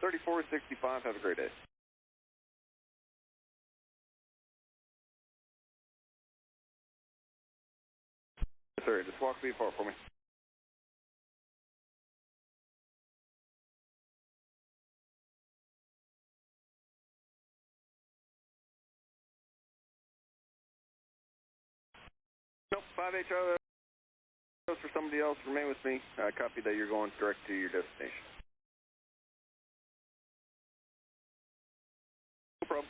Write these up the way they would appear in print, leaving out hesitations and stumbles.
3465, have a great day. Yes, sir, just walk the apart for me. Nope, 5 HR for somebody else, remain with me. Copy that you're going direct to your destination. No problem.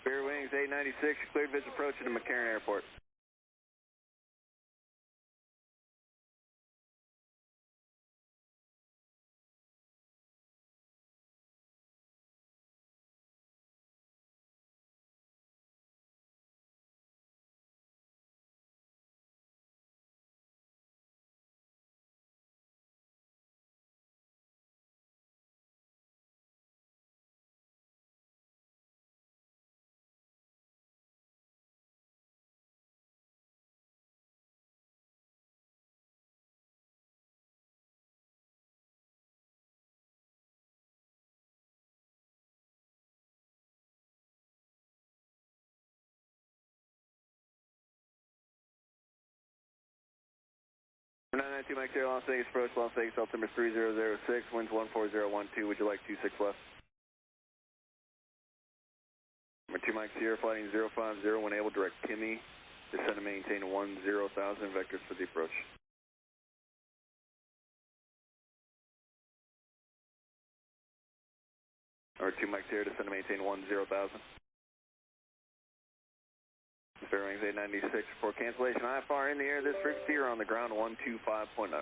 Spirit Wings 896, cleared vision approaching to McCarran Airport. For 992 Mike Sierra, Las Vegas approach, Las Vegas altimeter 3006, winds 14012, would you like 26 left? Number 2 Mike Sierra, flighting 050, when able, direct Kimmy, descend and maintain 10,000, vectors for the approach. Number 2 Mike Sierra, descend and maintain 10,000. Spirit Wings 896 for cancellation. IFR in the air, this frequency, or on the ground 125.9.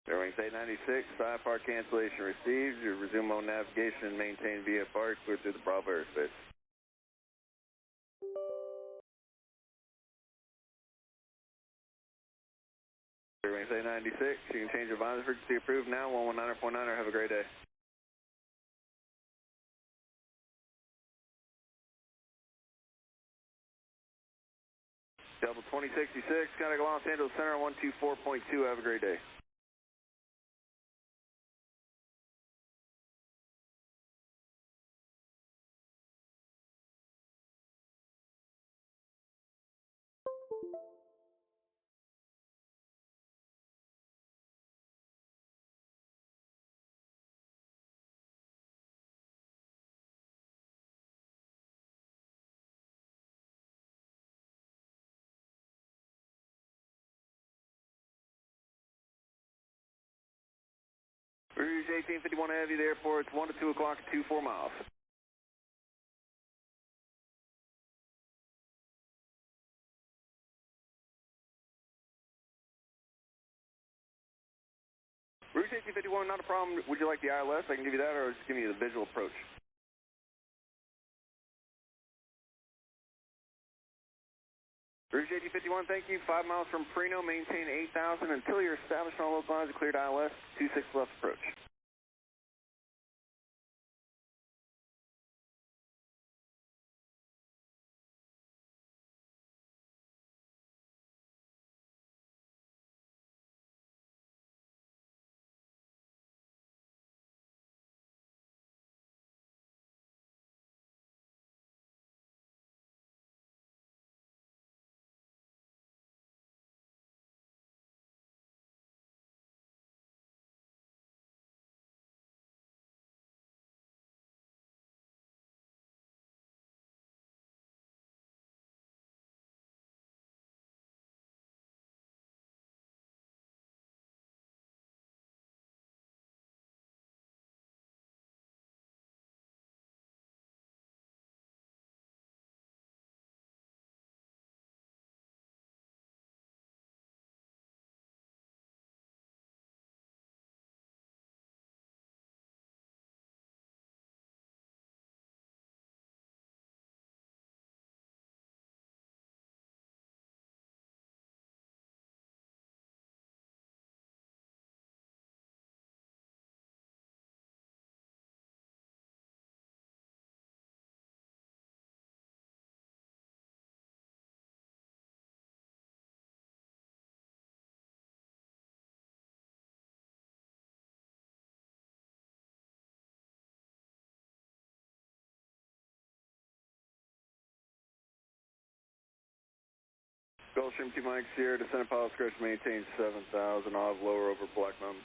Spirit Wings 896, IFR cancellation received. You resume on navigation and maintain VFR, clear through the Bravo airspace. Spirit Wings 896, you can change your visor frequency approved now, 119.9, have a great day. Double 2066, contact Los Angeles Center 124.2, have a great day. Rouge 1851 Heavy, the airport, it's 1 to 2 o'clock, 24 miles. Rouge 1851, not a problem. Would you like the ILS? I can give you that, or just give you the visual approach. Rouge 1851, thank you. 5 miles from Preno, maintain 8,000 until you're established on local lines and cleared ILS. 26 left approach. Gulfstream 2 Mike Sierra, descendant pilot scratch maintain 7,000, I'll have lower over Black Mountain.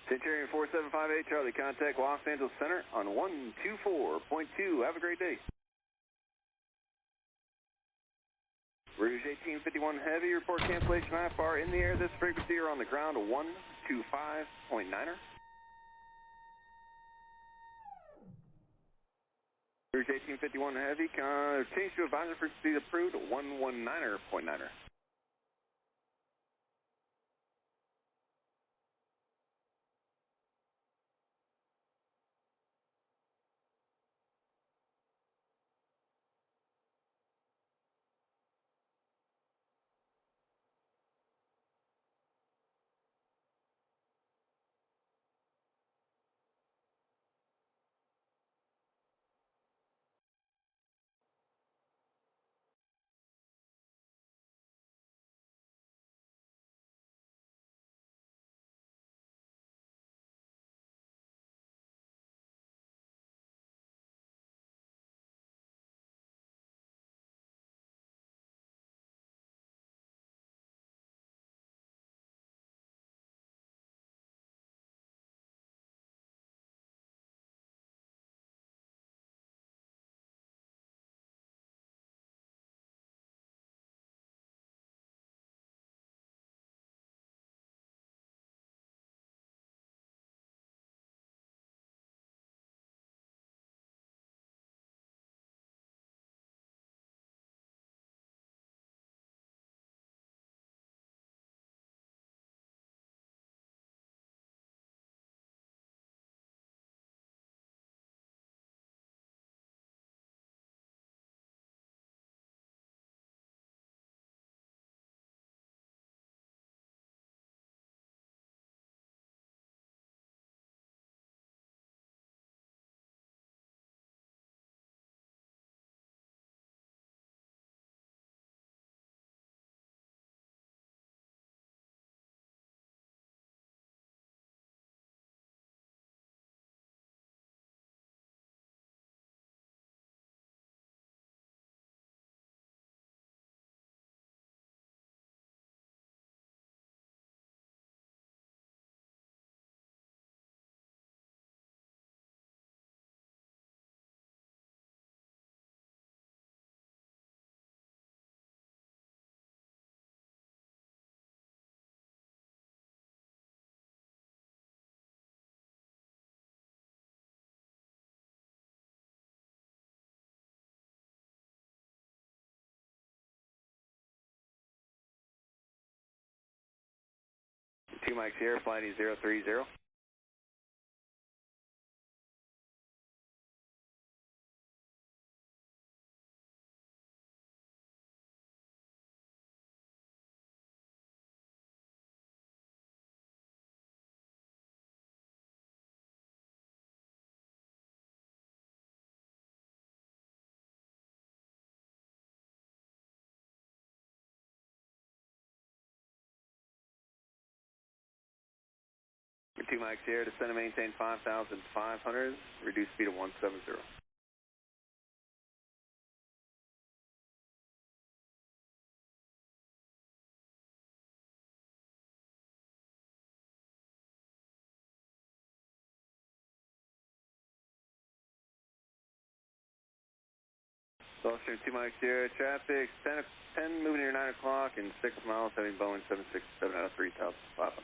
Centurion 4758 Charlie, contact Los Angeles Center on 124.2. Have a great day. Rouge 1851 Heavy, report cancellation IFR in the air, this frequency or on the ground, 125.9er. Rouge 1851 Heavy, change to advisor frequency approved, 119.9er. Two Mike Sierra, flight 030. Two Mike Sierra, descend and maintain 5,500, reduce speed of 170. Gulfstream 2 Mike Sierra, traffic 10 moving near 9 o'clock and 6 miles heading Boeing 767 out of 3,500.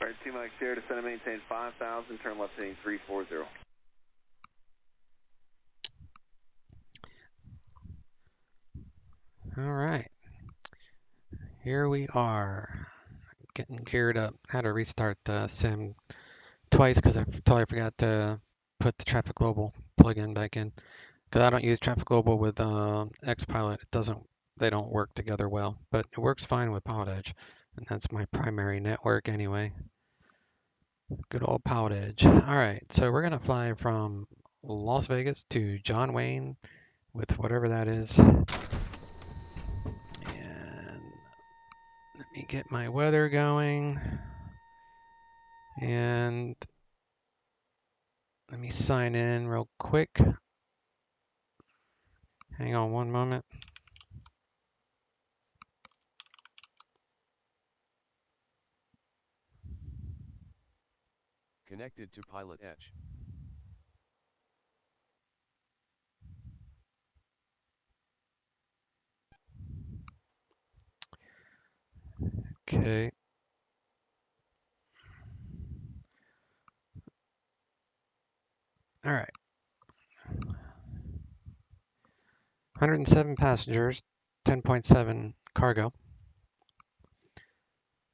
Right, 2 Mike Sierra, descend and maintain 5,000, turn left heading 340. All right, here we are, getting geared up. Had to restart the sim twice because I totally forgot to put the Traffic Global plugin back in. Because I don't use Traffic Global with XPilot. They don't work together well, but it works fine with PilotEdge, and that's my primary network anyway. Good old PilotEdge. All right, so we're gonna fly from Las Vegas to John Wayne with whatever that is. And let me get my weather going. And let me sign in real quick. Hang on one moment. Connected to PilotEdge. Okay. All right. 107 passengers, 10.7 cargo.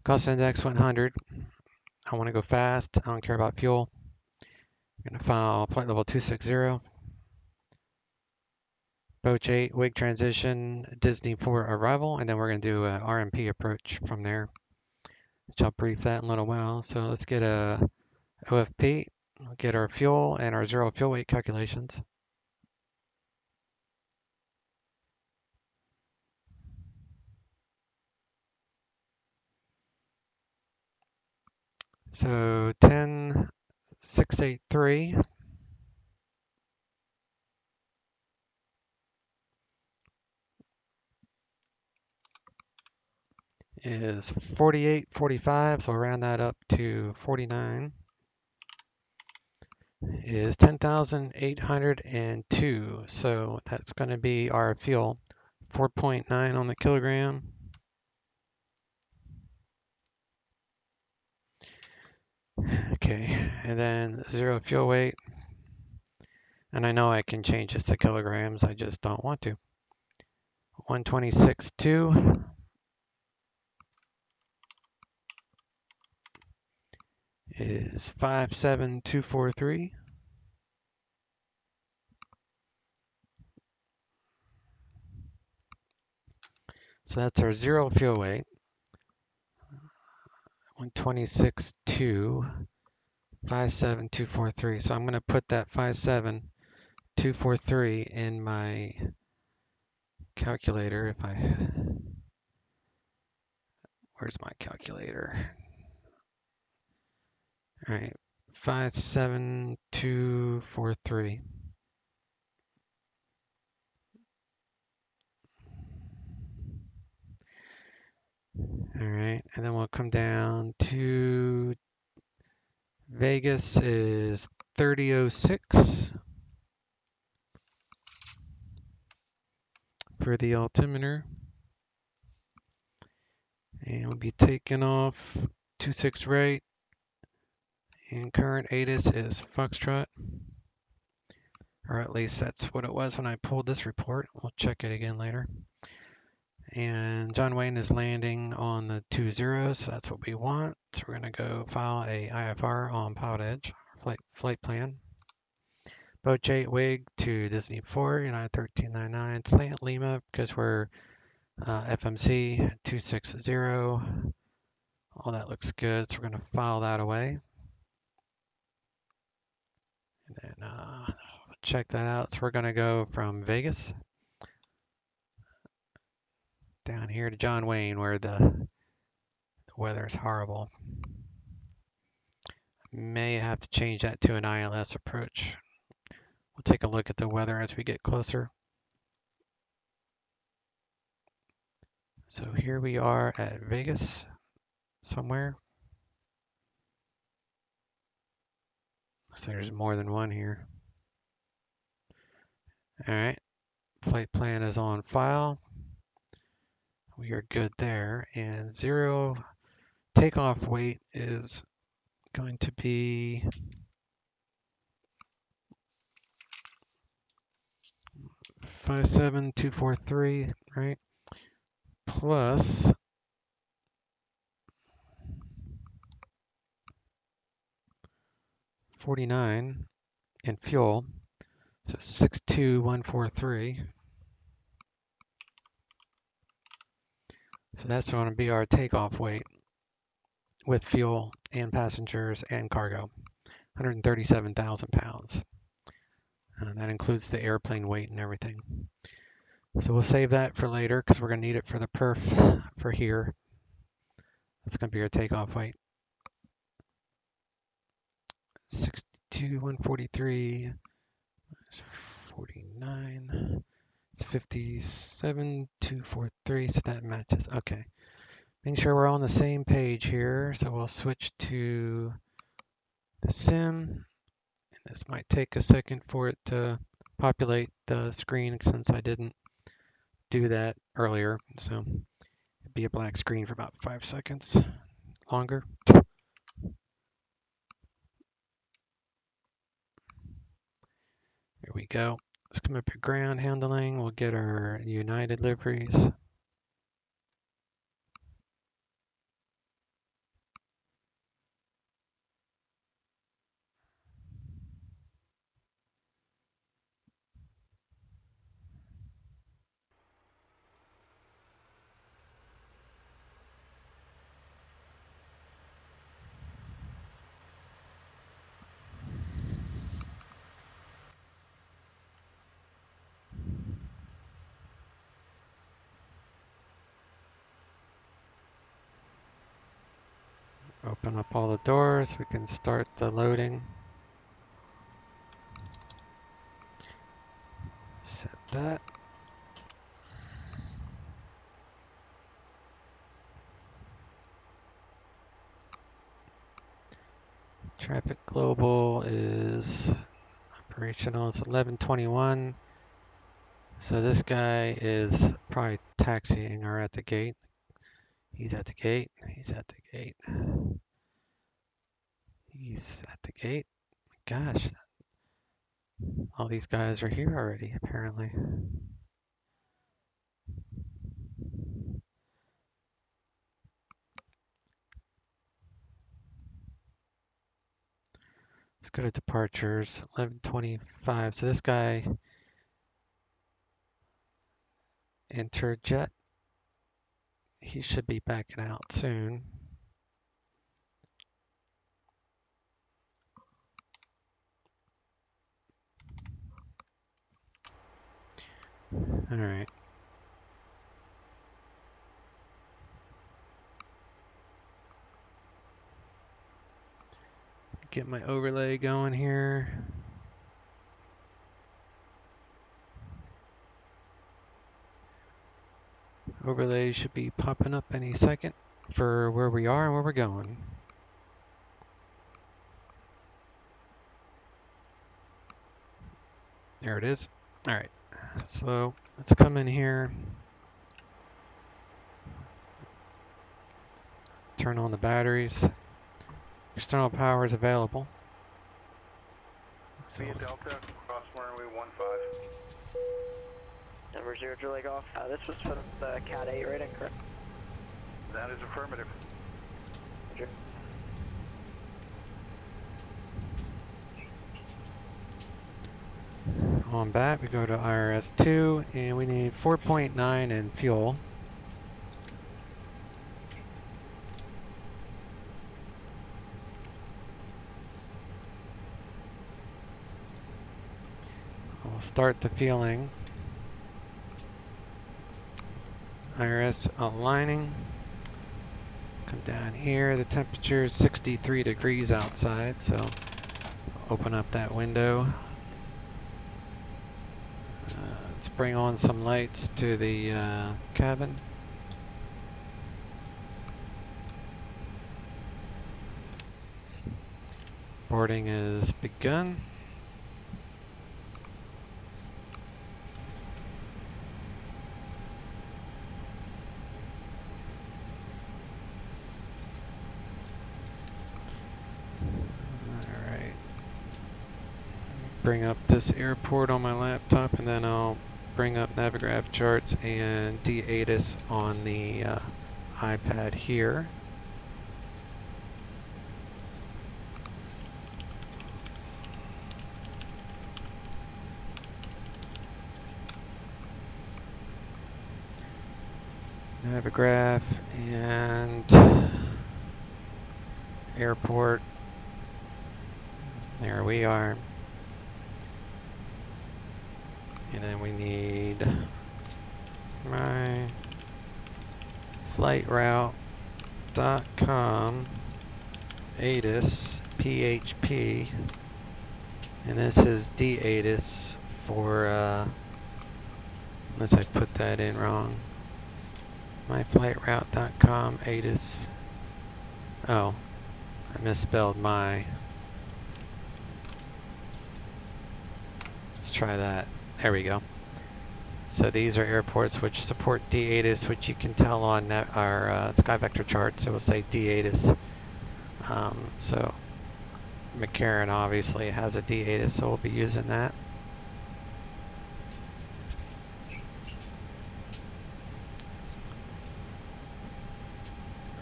Cost index 100. I want to go fast. I don't care about fuel. I'm going to file flight level 260. Boach 8, wig transition, Disney 4 arrival, and then we're going to do a RMP approach from there, which I'll brief that in a little while. So let's get a OFP, we'll get our fuel and our zero fuel weight calculations. So 10,683 is 48.45, so we'll round that up to 49. Is 10,802, so that's going to be our fuel. 4.9 on the kilogram. Okay, and then zero fuel weight. And I know I can change this to kilograms, I just don't want to. 126.2 is 57243. So that's our zero fuel weight. 126.2, 57243. So I'm going to put that 57243 in my calculator. Where's my calculator? All right, 57243. All right, and then we'll come down to Vegas is 3006 for the altimeter. And we'll be taking off 26 right. And current ATIS is Foxtrot. Or at least that's what it was when I pulled this report. We'll check it again later. And John Wayne is landing on the 20, so that's what we want. So we're going to go file a IFR on PilotEdge, flight plan. Boach 8 wig to Disney 4, United 1399, slant Lima, because we're FMC 260. All that looks good, so we're going to file that away. And then check that out. So we're going to go from Vegas down here to John Wayne, where the weather is horrible. May have to change that to an ILS approach. We'll take a look at the weather as we get closer. So here we are at Vegas somewhere. So there's more than one here. All right, flight plan is on file. We are good there. And 0 takeoff weight is going to be 57243, right? Plus 49 in fuel, so 62143. So that's going to be our takeoff weight with fuel and passengers and cargo, 137,000 pounds. That includes the airplane weight and everything. So we'll save that for later because we're going to need it for the perf for here. That's going to be our takeoff weight. 62143 is 49. It's 57,243, so that matches. Okay. Making sure we're on the same page here. So we'll switch to the sim. And this might take a second for it to populate the screen since I didn't do that earlier. So it'd be a black screen for about 5 seconds longer. Here we go. Let's come up to ground handling. We'll get our United liveries. Open up all the doors. We can start the loading. Set that. Traffic global is operational. It's 11:21. So this guy is probably taxiing or at the gate. He's at the gate. He's at the gate. He's at the gate. Gosh, all these guys are here already, apparently. Let's go to departures. 11:25. So this guy entered jet. He should be backing out soon. All right. Get my overlay going here. Overlay should be popping up any second for where we are and where we're going. There it is. All right, so let's come in here. Turn on the batteries. External power is available. So Delta, cross runway 15. Number 0 to leg off. This was for the Cat 8 rating, correct? That is affirmative. Roger. On bat, we go to IRS 2, and we need 4.9 in fuel. We'll start the fueling. IRS aligning. Come down here. The temperature is 63 degrees outside, so open up that window. Let's bring on some lights to the cabin. Boarding is begun. Alright. Bring up this airport on my laptop, and then I'll bring up Navigraph charts and D-ATIS on the iPad here. Navigraph and airport. There we are. And then we need my flightroute.com ATIS PHP, and this is D-ATIS for unless I put that in wrong. MyFlightRoute.com ATIS. Oh, I misspelled my. Let's try that. There we go. So these are airports which support D-ATIS, which you can tell on our SkyVector charts. It will say D-ATIS. So McCarran obviously has a D-ATIS, so we'll be using that.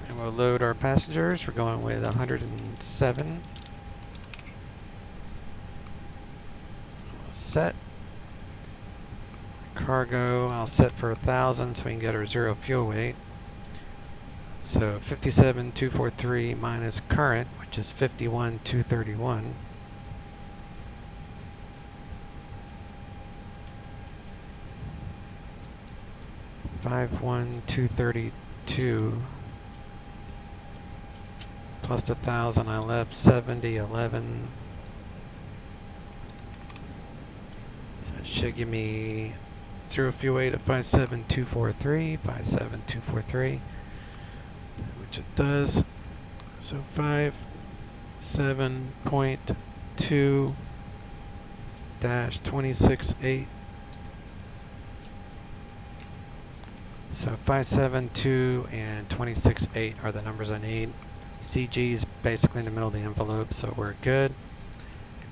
And we'll load our passengers. We're going with 107. Set. Cargo, I'll set for 1,000 so we can get our zero fuel weight. So 57,243 minus current, which is 51,231. $51,232 plus the 1,000 I left, 70,11. So it should give me zero fuel weight of 57,243, which it does. So 57.2-26.8. So 572 and 26.8 are the numbers I need. CG is basically in the middle of the envelope, so we're good.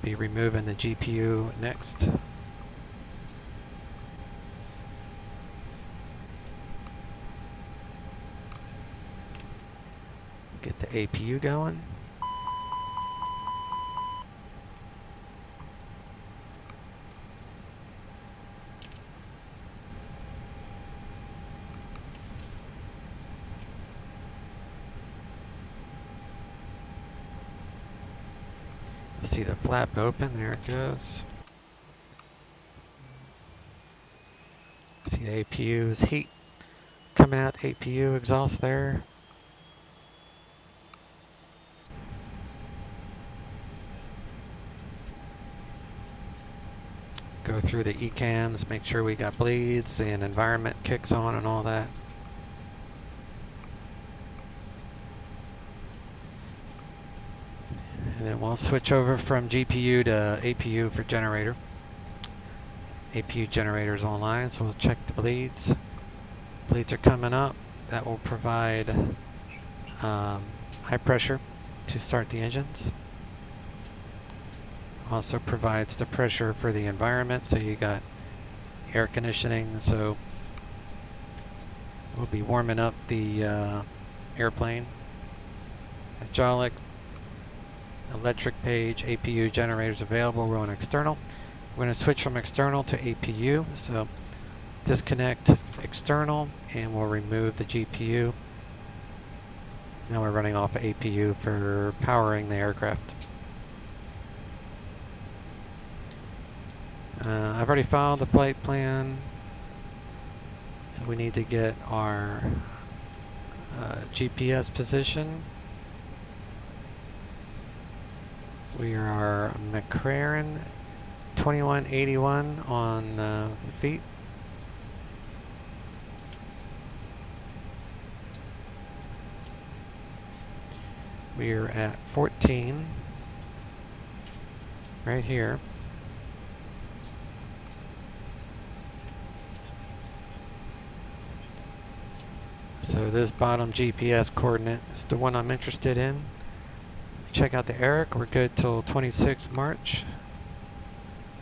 Be removing the GPU next. Get the APU going. See the flap open, there it goes. See the APU's heat coming out the APU exhaust there. Go through the ECAMs, make sure we got bleeds and environment kicks on and all that. And then we'll switch over from GPU to APU for generator. APU generator is online, so we'll check the bleeds. Bleeds are coming up. That will provide high pressure to start the engines. Also provides the pressure for the environment, so you got air conditioning, so we'll be warming up the airplane. Hydraulic, electric page, APU generators available. We're on external. We're going to switch from external to APU, so disconnect external and we'll remove the GPU. Now we're running off of APU for powering the aircraft. I've already filed the flight plan, so we need to get our GPS position. We are McCraren 2181 on the feet. We are at 14 right here. So this bottom GPS coordinate is the one I'm interested in. Check out the Eric. We're good till 26 March.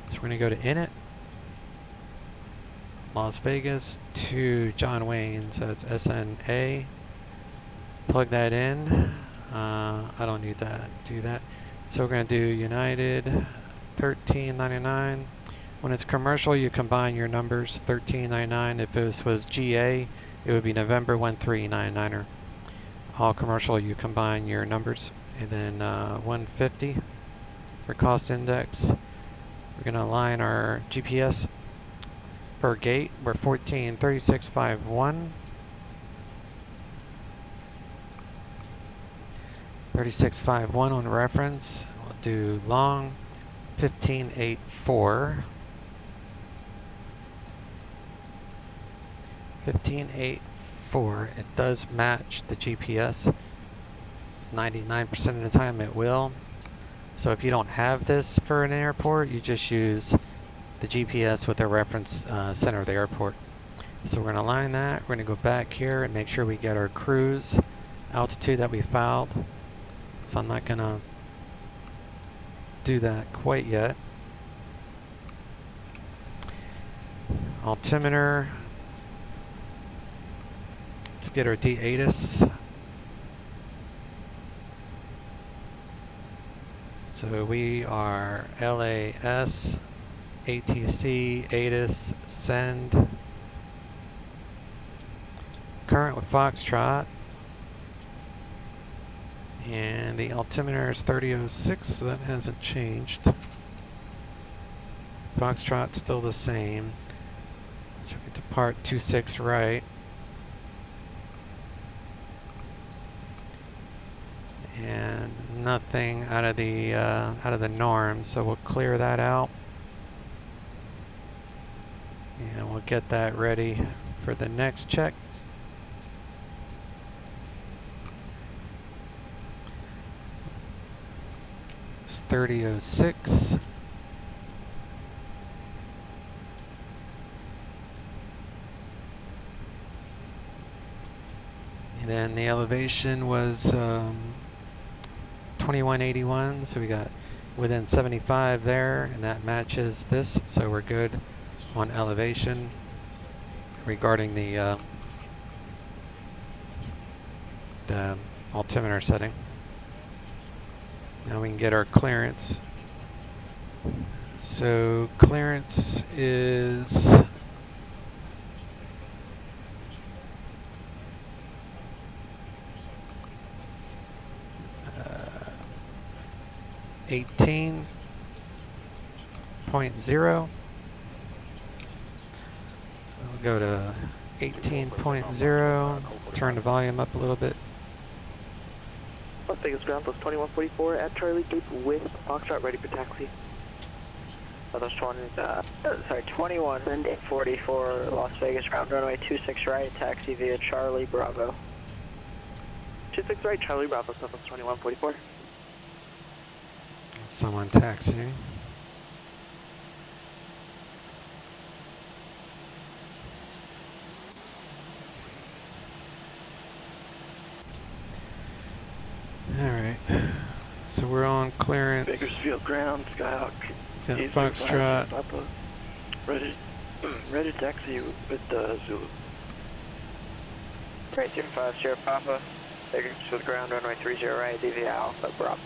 So we're going to go to Init, Las Vegas to John Wayne. So that's SNA. Plug that in. I don't need that. Do that. So we're going to do United 1399. When it's commercial, you combine your numbers. 1399. If this was GA, it would be November 1399er. All commercial, you combine your numbers. And then 150 for cost index. We're going to align our GPS per gate. We're 143651. 3651 on reference. We'll do long 1584. 1584. It does match the GPS. 99% of the time it will. So if you don't have this for an airport, you just use the GPS with the reference center of the airport. So we're going to align that. We're going to go back here and make sure we get our cruise altitude that we filed. So I'm not going to do that quite yet. Altimeter. Let's get our D-ATIS. So we are LAS, ATC, ATIS, send. Current with Foxtrot. And the altimeter is 3006, so that hasn't changed. Foxtrot's still the same. So we depart 26 right. And nothing out of the norm, so we'll clear that out. And we'll get that ready for the next check. It's 3006. And then the elevation was 2181, so we got within 75 there, and that matches this, so we're good on elevation regarding the altimeter setting. Now we can get our clearance. So clearance is 18.0. So we'll go to 18.0, turn the volume up a little bit. Las Vegas ground plus 2144 at Charlie Gate with Foxtrot ready for taxi. That's 2144 Las Vegas ground runway 26 right, taxi via Charlie Bravo. 26 right, Charlie Bravo, plus 2144. Someone taxiing. Alright, so we're on clearance. Bakersfield ground, Skyhawk. Got Foxtrot. Ready to taxi with Zulu. 3050 Papa. Bakersfield ground, runway 30 right, DV Alpha Bravo.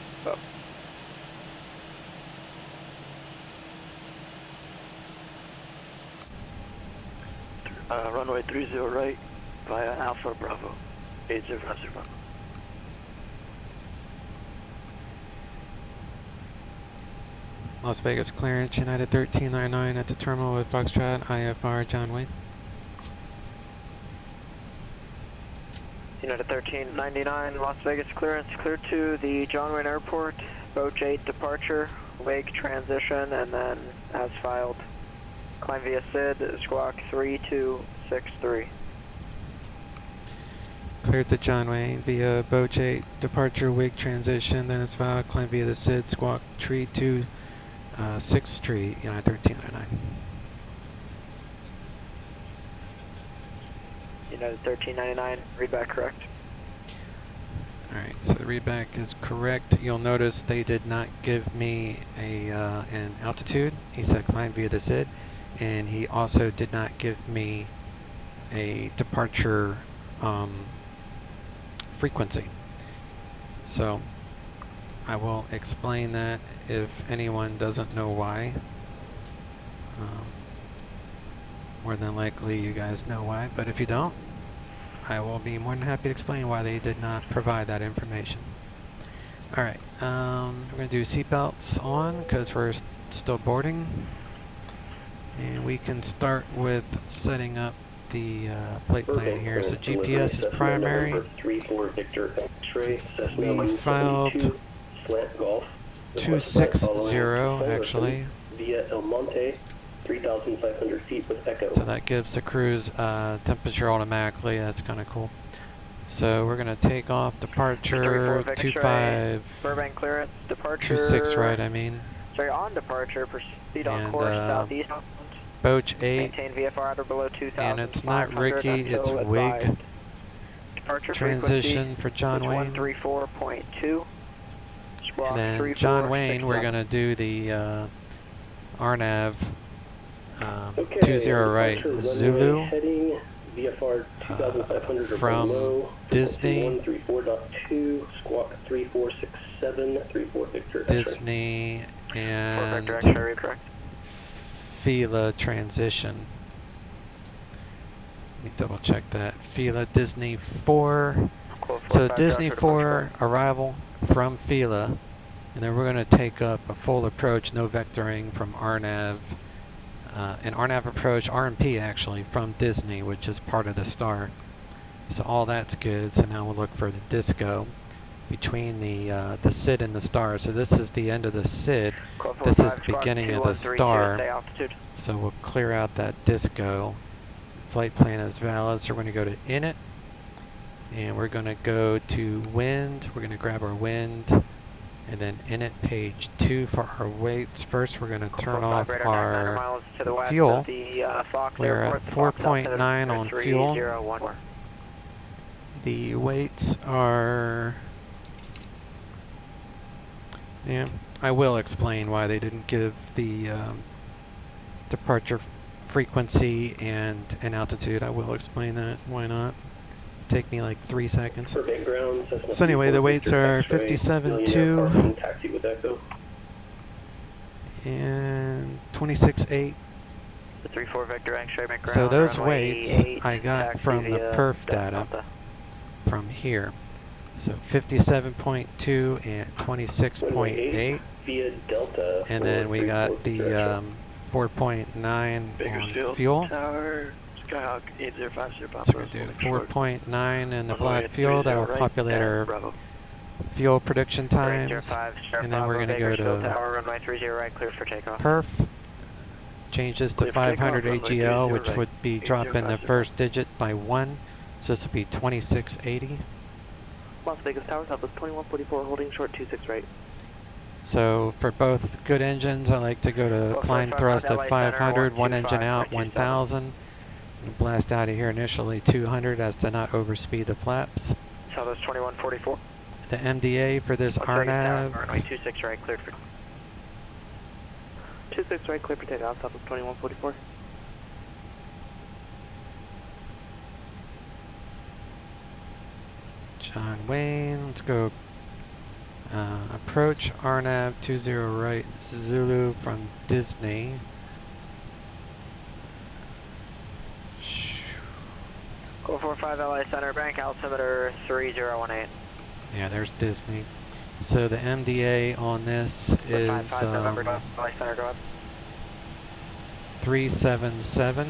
Runway 30 right via Alpha Bravo. 8050 Bravo. Las Vegas clearance, United 1399 at the terminal with Foxtrot, IFR, John Wayne. United 1399, Las Vegas clearance, clear to the John Wayne Airport, Boat 8 departure, wake transition, and then as filed, climb via SID, squawk 3263. Cleared to John Wayne via Boat 8 departure, wake transition, then it's filed, climb via the SID, squawk 3263, United 1399. United 1399, readback correct. Alright, so the readback is correct. You'll notice they did not give me an altitude. He said climb via the SID, and he also did not give me a departure frequency. So I will explain that if anyone doesn't know why. More than likely you guys know why, but if you don't, I will be more than happy to explain why they did not provide that information. Alright, we're going to do seatbelts on because we're still boarding. And we can start with setting up the flight plan here. So GPS is primary. We filed 260 actually. Via El Monte, 3,500 feet with Echo. So that gives the cruise temperature automatically. That's kind of cool. So we're gonna take off departure 25. Burbank clearance, departure. 26, right? I mean. Sorry, on departure, proceed on And, course southeast. Boat 8. Maintain VFR at or below 2,000. And it's not Ricky, it's Wig. Departure Transition for John Wayne. 134.2. And then John Wayne, we're gonna do the RNAV 20 right Zulu from Disney, Disney and Fila transition. Let me double check that. Fila Disney 4. So Disney 4 arrival from Fila, and then we're going to take up a full approach, no vectoring from RNAV. An RNAV approach, RMP actually, from Disney, which is part of the star. So all that's good. So now we'll look for the disco between the SID and the star. So this is the end of the SID. This is the beginning of the star. So we'll clear out that disco. Flight plan is valid. So we're going to go to init. And we're going to go to wind. We're going to grab our wind. And then init page 2 for our weights. First, we're going to turn off our fuel. We're at 4.9 on fuel. The weights are... Yeah, I will explain why they didn't give the departure frequency and an altitude. I will explain that. Why not? Take me like 3 seconds. So anyway, the weights are 57.2 and 26.8. So those weights I got from the perf data from here. So 57.2 and 26.8. And then we got the 4.9 on fuel. Skyhawk 8050 So we're going to do 4.9 in the black fuel. That will populate our fuel prediction times. And then we're going to go to perf. Change this to 500 AGL, which would be dropping the first digit by 1. So this would be 2680. Las Vegas Tower, Southwest 2144, holding short 26 right. So for both good engines, I like to go to climb thrust at 500, one engine out, 1000. Blast out of here initially 200 as to not overspeed the flaps. Southwest 2144. The MDA for this RNAV. Runway 26 right, cleared for 26 right, clear for takeoff, Southwest 2144. John Wayne, let's go. Approach RNAV 20 right Zulu from Disney. Go 45 LA Center, bank altimeter 3018. Yeah, there's Disney. So the MDA on this is 55 November, Valley Center, go ahead. 377.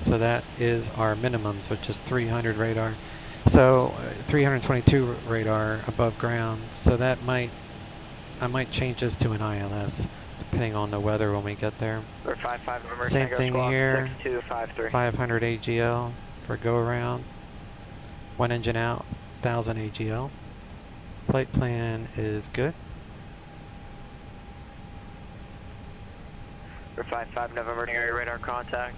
So that is our minimums, which is 300 radar. So 322 radar above ground. So that I might change this to an ILS, depending on the weather when we get there. We're 55 November, Same Tango thing Squawk, here. 6253. 500 AGL for go around. One engine out, 1000 AGL. Flight plan is good. We're 55 November, area radar contact.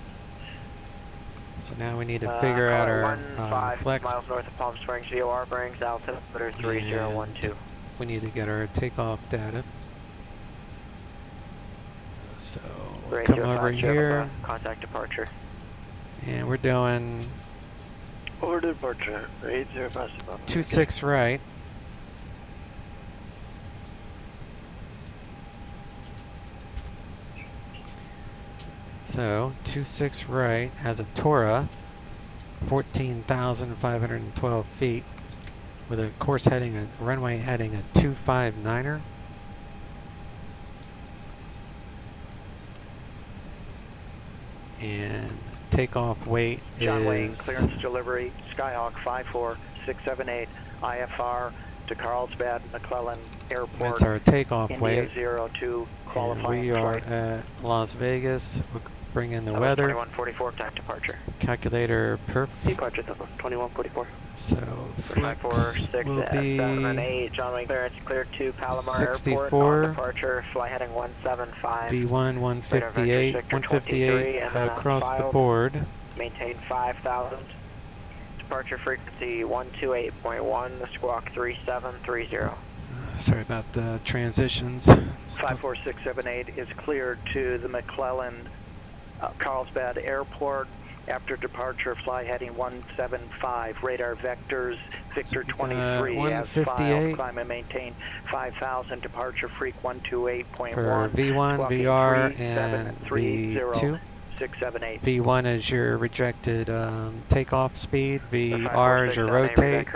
So now we need to figure out our 15 flex. miles north of Palm Springs, VOR brings altimeter 3012. We need to get our takeoff data. So we'll come over here, contact departure. and we're doing Order departure, 805. 26 right. So 26 right has a Tora, 14,512 feet, with a course heading, a runway heading a 259er. And takeoff weight John is Wayne, clearance delivery, Skyhawk 54678, IFR to Carlsbad, McClellan Airport. that's our takeoff India weight. 02, And qualifying we are flight. at Las Vegas. We'll bring in the That was weather. 2144, contact departure. Calculator perf. Departure, 2144. So flex 546 will be 7 and 8, John Wayne clearance cleared to Palomar 64. Airport. On departure, fly heading 175. V1 158, 158 across the board. Maintain 5,000. Departure frequency 128.1, the squawk 3730. Sorry about the transitions. 54678 is cleared to the McClellan Carlsbad Airport. After departure, fly heading 175, radar vectors, Victor 23 as filed, climb and maintain 5,000, departure freq 128.1. For V1, VR, and V2. 678. V1 is your rejected takeoff speed, VR is your rotate,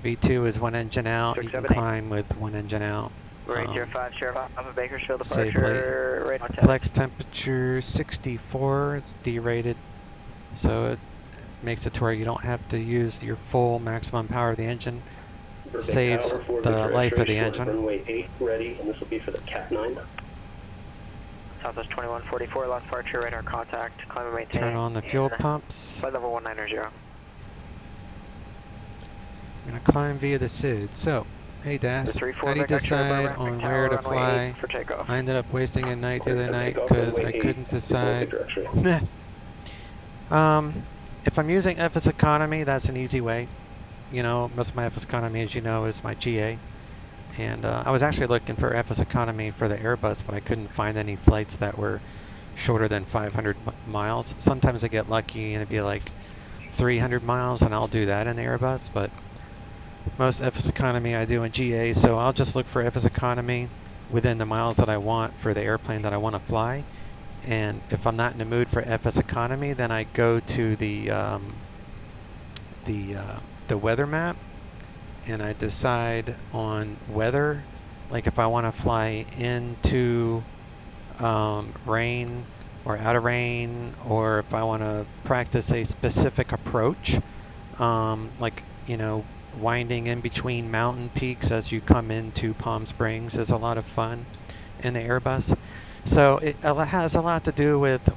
V2 is one engine out, you can climb with one engine out. Range 05, Sheriff Alpha Bakersfield, Safely. departure, radar test. Flex temperature 64, it's D-rated, so it makes it to where you don't have to use your full maximum power of the engine. Saves the life of the engine. Runway 8 ready, and this will be for the Cat 9. Southwest 2144, last departure, radar contact, climb and maintain. Turn on the fuel pumps. Flight level 190. I'm going to climb via the SID. So, hey Das, how do you decide on where to fly? I ended up wasting a night the other night because I couldn't decide. If I'm using FS Economy, that's an easy way. You know, most of my FS Economy, as you know, is my GA. And I was actually looking for FS Economy for the Airbus, but I couldn't find any flights that were shorter than 500 miles. Sometimes I get lucky and it'd be like 300 miles, and I'll do that in the Airbus, but most FS Economy I do in GA, so I'll just look for FS Economy within the miles that I want for the airplane that I want to fly. And if I'm not in the mood for FS Economy, then I go to the weather map, and I decide on weather, like if I want to fly into rain or out of rain, or if I want to practice a specific approach, like, you know, winding in between mountain peaks as you come into Palm Springs is a lot of fun in the Airbus. So it has a lot to do with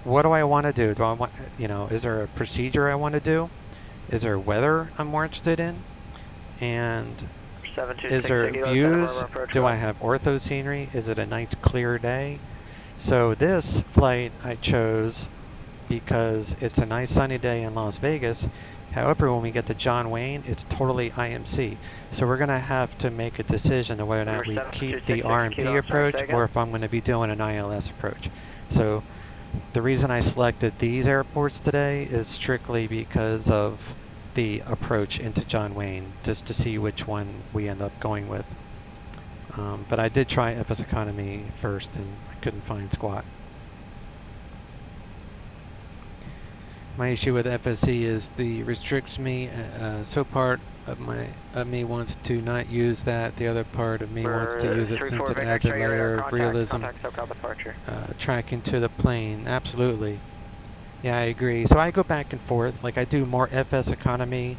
what do I want to do? Do I want, you know, is there a procedure I want to do? Is there weather I'm more interested in? And is there views? Do I have ortho scenery? Is it a nice clear day? So this flight I chose because it's a nice sunny day in Las Vegas. However, when we get to John Wayne, it's totally IMC. So we're going to have to make a decision of whether or not we keep the RMP approach or if I'm going to be doing an ILS approach. So the reason I selected these airports today is strictly because of the approach into John Wayne, just to see which one we end up going with. But I did try FS Economy first, and I couldn't find squat. My issue with FSC is the restricts me. So part of me wants to not use that. The other part of me wants to use it since it adds a layer of realism. Tracking to the plane. Absolutely. Yeah, I agree. So I go back and forth. Like I do more FS economy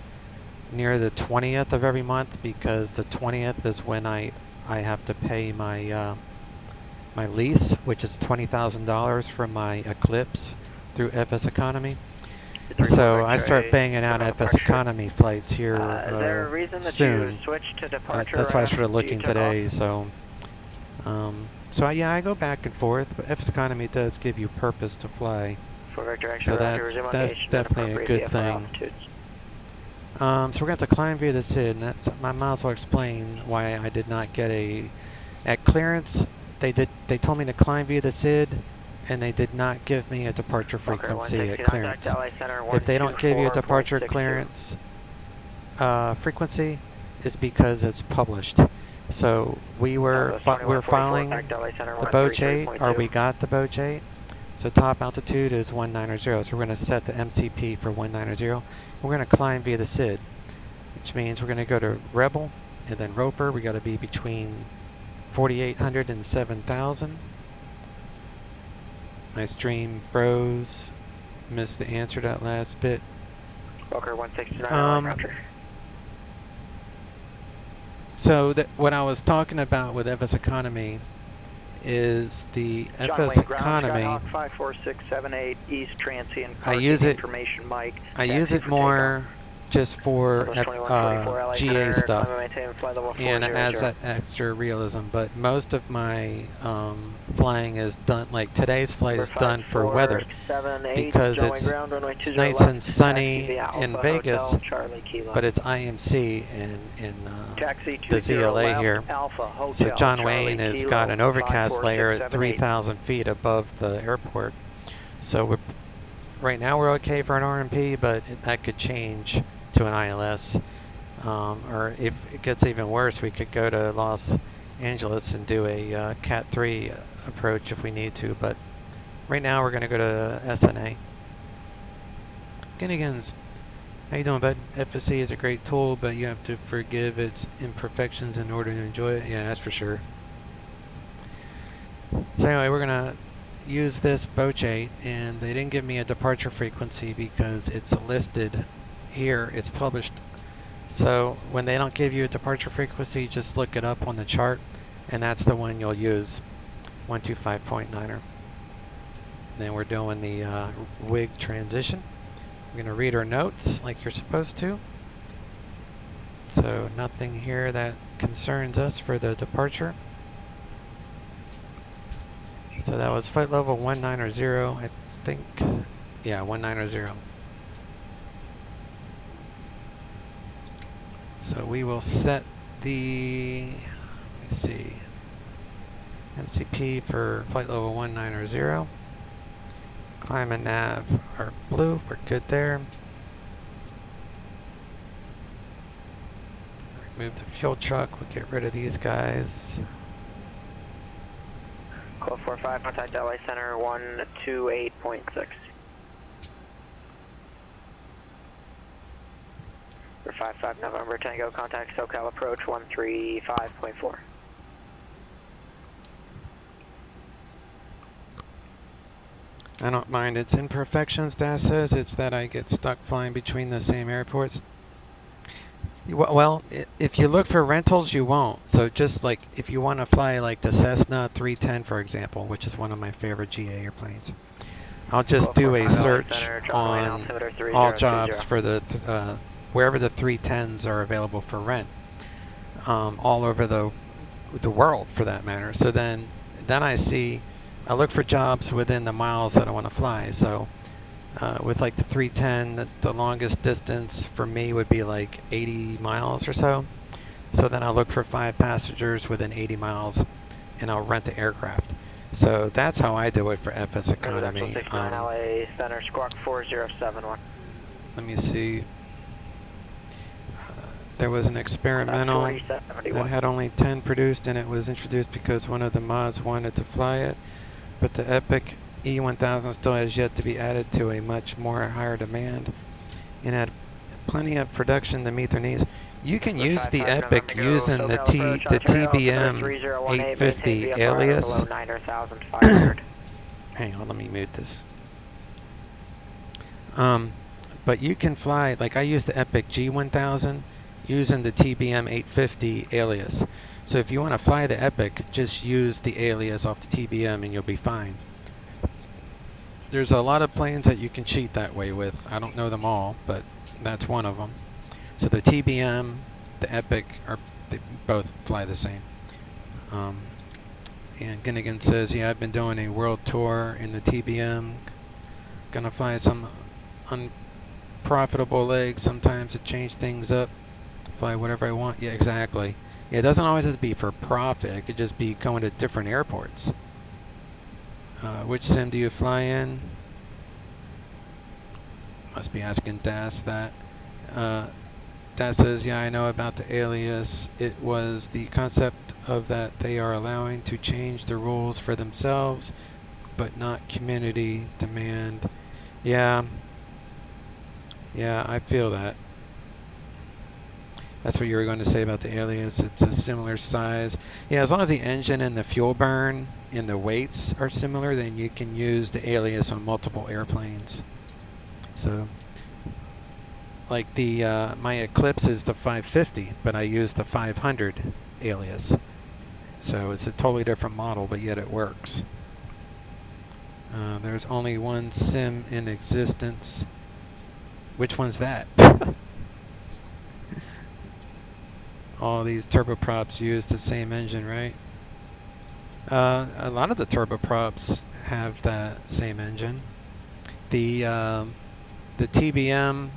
near the 20th of every month because the 20th is when I have to pay my my lease, which is $20,000 for my Eclipse through FS economy. So I start banging out FS economy flights here soon. That's why I started looking today. So, yeah, I go back and forth, but FS economy does give you purpose to fly. So that's definitely a good thing. So we're going to have to climb via the SID, and I might as well explain why I did not get at clearance. They told me to climb via the SID, and they did not give me a departure frequency at clearance. If they don't give you a departure clearance frequency, it's because it's published. So we were filing the Boach 8, or we got the Boach 8. So top altitude is 190, so we're going to set the MCP for 190. We're going to climb via the SID, which means we're going to go to Rebel and then Roper. We got to be between 4,800 and 7,000. My stream froze. Missed the answer to that last bit. Walker 169, Roger. So what I was talking about with FS economy is the FS economy. 54678 East Transient. I use it. Information, Mike. I use it more just for GA stuff, and it adds that extra realism. But most of my flying is done, like today's flight is done for weather, because it's nice and sunny in Vegas, but it's IMC in the ZLA here. So John Wayne has got an overcast layer at 3,000 feet above the airport. So right now we're okay for an RMP, but that could change to an ILS, or if it gets even worse, we could go to Los Angeles and do a Cat 3 approach if we need to, but right now we're going to go to SNA. Ginnigans, how you doing, bud? FSC is a great tool, but you have to forgive its imperfections in order to enjoy it. Yeah, that's for sure. So anyway, we're going to use this Boach 8, and they didn't give me a departure frequency because it's listed here, it's published. So when they don't give you a departure frequency, just look it up on the chart, and that's the one you'll use, 125.9er. Then we're doing the wig transition. We're going to read our notes like you're supposed to. So nothing here that concerns us for the departure. So that was flight level 190, I think. Yeah, 190. So we will set the, let me see, MCP for flight level 190. Climb and nav are blue, we're good there. Remove the fuel truck, we'll get rid of these guys. Call 45, contact LA Center 128.6. For 55 November Tango, contact SoCal approach 135.4. I don't mind its imperfections, DAS says. It's that I get stuck flying between the same airports. Well, if you look for rentals, you won't. So just like if you want to fly like the Cessna 310, for example, which is one of my favorite GA airplanes, I'll just do a search on all jobs for the wherever the 310s are available for rent, all over the world for that matter. So then I look for jobs within the miles that I want to fly. So with like the 310, the longest distance for me would be like 80 miles or so. So then I'll look for 5 passengers within 80 miles, and I'll rent the aircraft. So that's how I do it for FS economy. LA Center, Squawk 4071. Let me see. There was an experimental that had only 10 produced, and it was introduced because one of the mods wanted to fly it. But the Epic E1000 still has yet to be added to a much more higher demand and had plenty of production to meet their needs. You can use the Epic using the TBM 850 alias. Hang on, let me mute this. But you can fly, like I use the Epic G1000 using the TBM 850 alias. So if you want to fly the Epic, just use the alias off the TBM and you'll be fine. There's a lot of planes that you can cheat that way with. I don't know them all, but that's one of them. So the TBM, the Epic, they both fly the same. And Ginnigan says, yeah, I've been doing a world tour in the TBM. Gonna fly some unprofitable legs sometimes to change things up. Fly whatever I want. Yeah, exactly. Yeah, it doesn't always have to be for profit. It could just be going to different airports. Which sim do you fly in? Must be asking Das that. Das says, yeah, I know about the alias. It was the concept of that they are allowing to change the rules for themselves, but not community demand. Yeah, I feel that. That's what you were going to say about the alias. It's a similar size. Yeah, as long as the engine and the fuel burn and the weights are similar, then you can use the alias on multiple airplanes. So, like my Eclipse is the 550, but I use the 500 alias. So it's a totally different model, but yet it works. There's only one sim in existence. Which one's that? All these turboprops use the same engine, right? A lot of the turboprops have that same engine. The TBM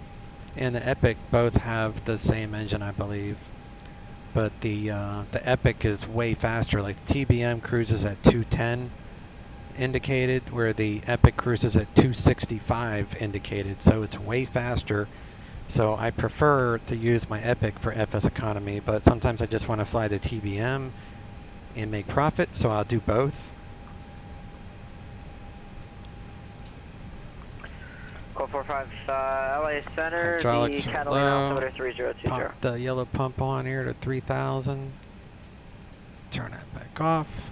and the Epic both have the same engine, I believe. But the Epic is way faster. Like the TBM cruises at 210 indicated, where the Epic cruises at 265 indicated. So it's way faster. So I prefer to use my Epic for FS economy, but sometimes I just want to fly the TBM and make profit, so I'll do both. Call 45 LA Center, Hydraulics the are Catalina low. altimeter 3020. Pop the yellow pump on here to 3,000. Turn that back off.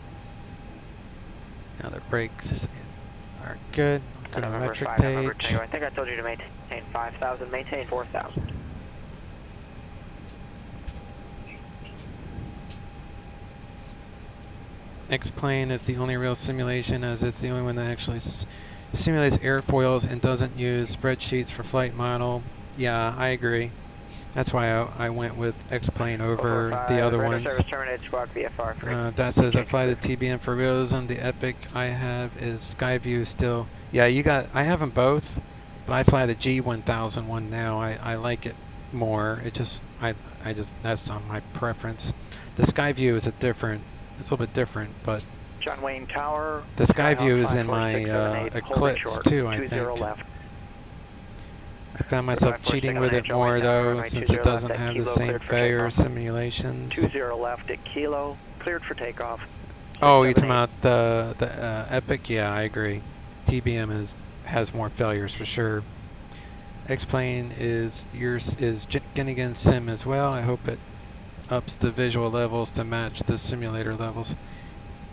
Now the brakes are good. Go to electric page. I think I told you to maintain 5,000. Maintain 4,000. X-Plane is the only real simulation, as it's the only one that actually simulates airfoils and doesn't use spreadsheets for flight model. Yeah, I agree. That's why I went with X-Plane over the other ones. That says I fly the TBM for realism. The Epic I have is Skyview still. Yeah, I have them both, but I fly the G1000 one now. I like it more. That's on my preference. The Skyview is it's a little bit different, but John Wayne Tower. the Skyview is in my Eclipse too, I think. Left. I found myself cheating with it more though, since it doesn't have the same failure simulations. 20 left at Kilo, cleared for takeoff. Oh, you're talking about the Epic? Yeah, I agree. TBM has more failures for sure. X-Plane is Ginnigan's sim as well. I hope it ups the visual levels to match the simulator levels.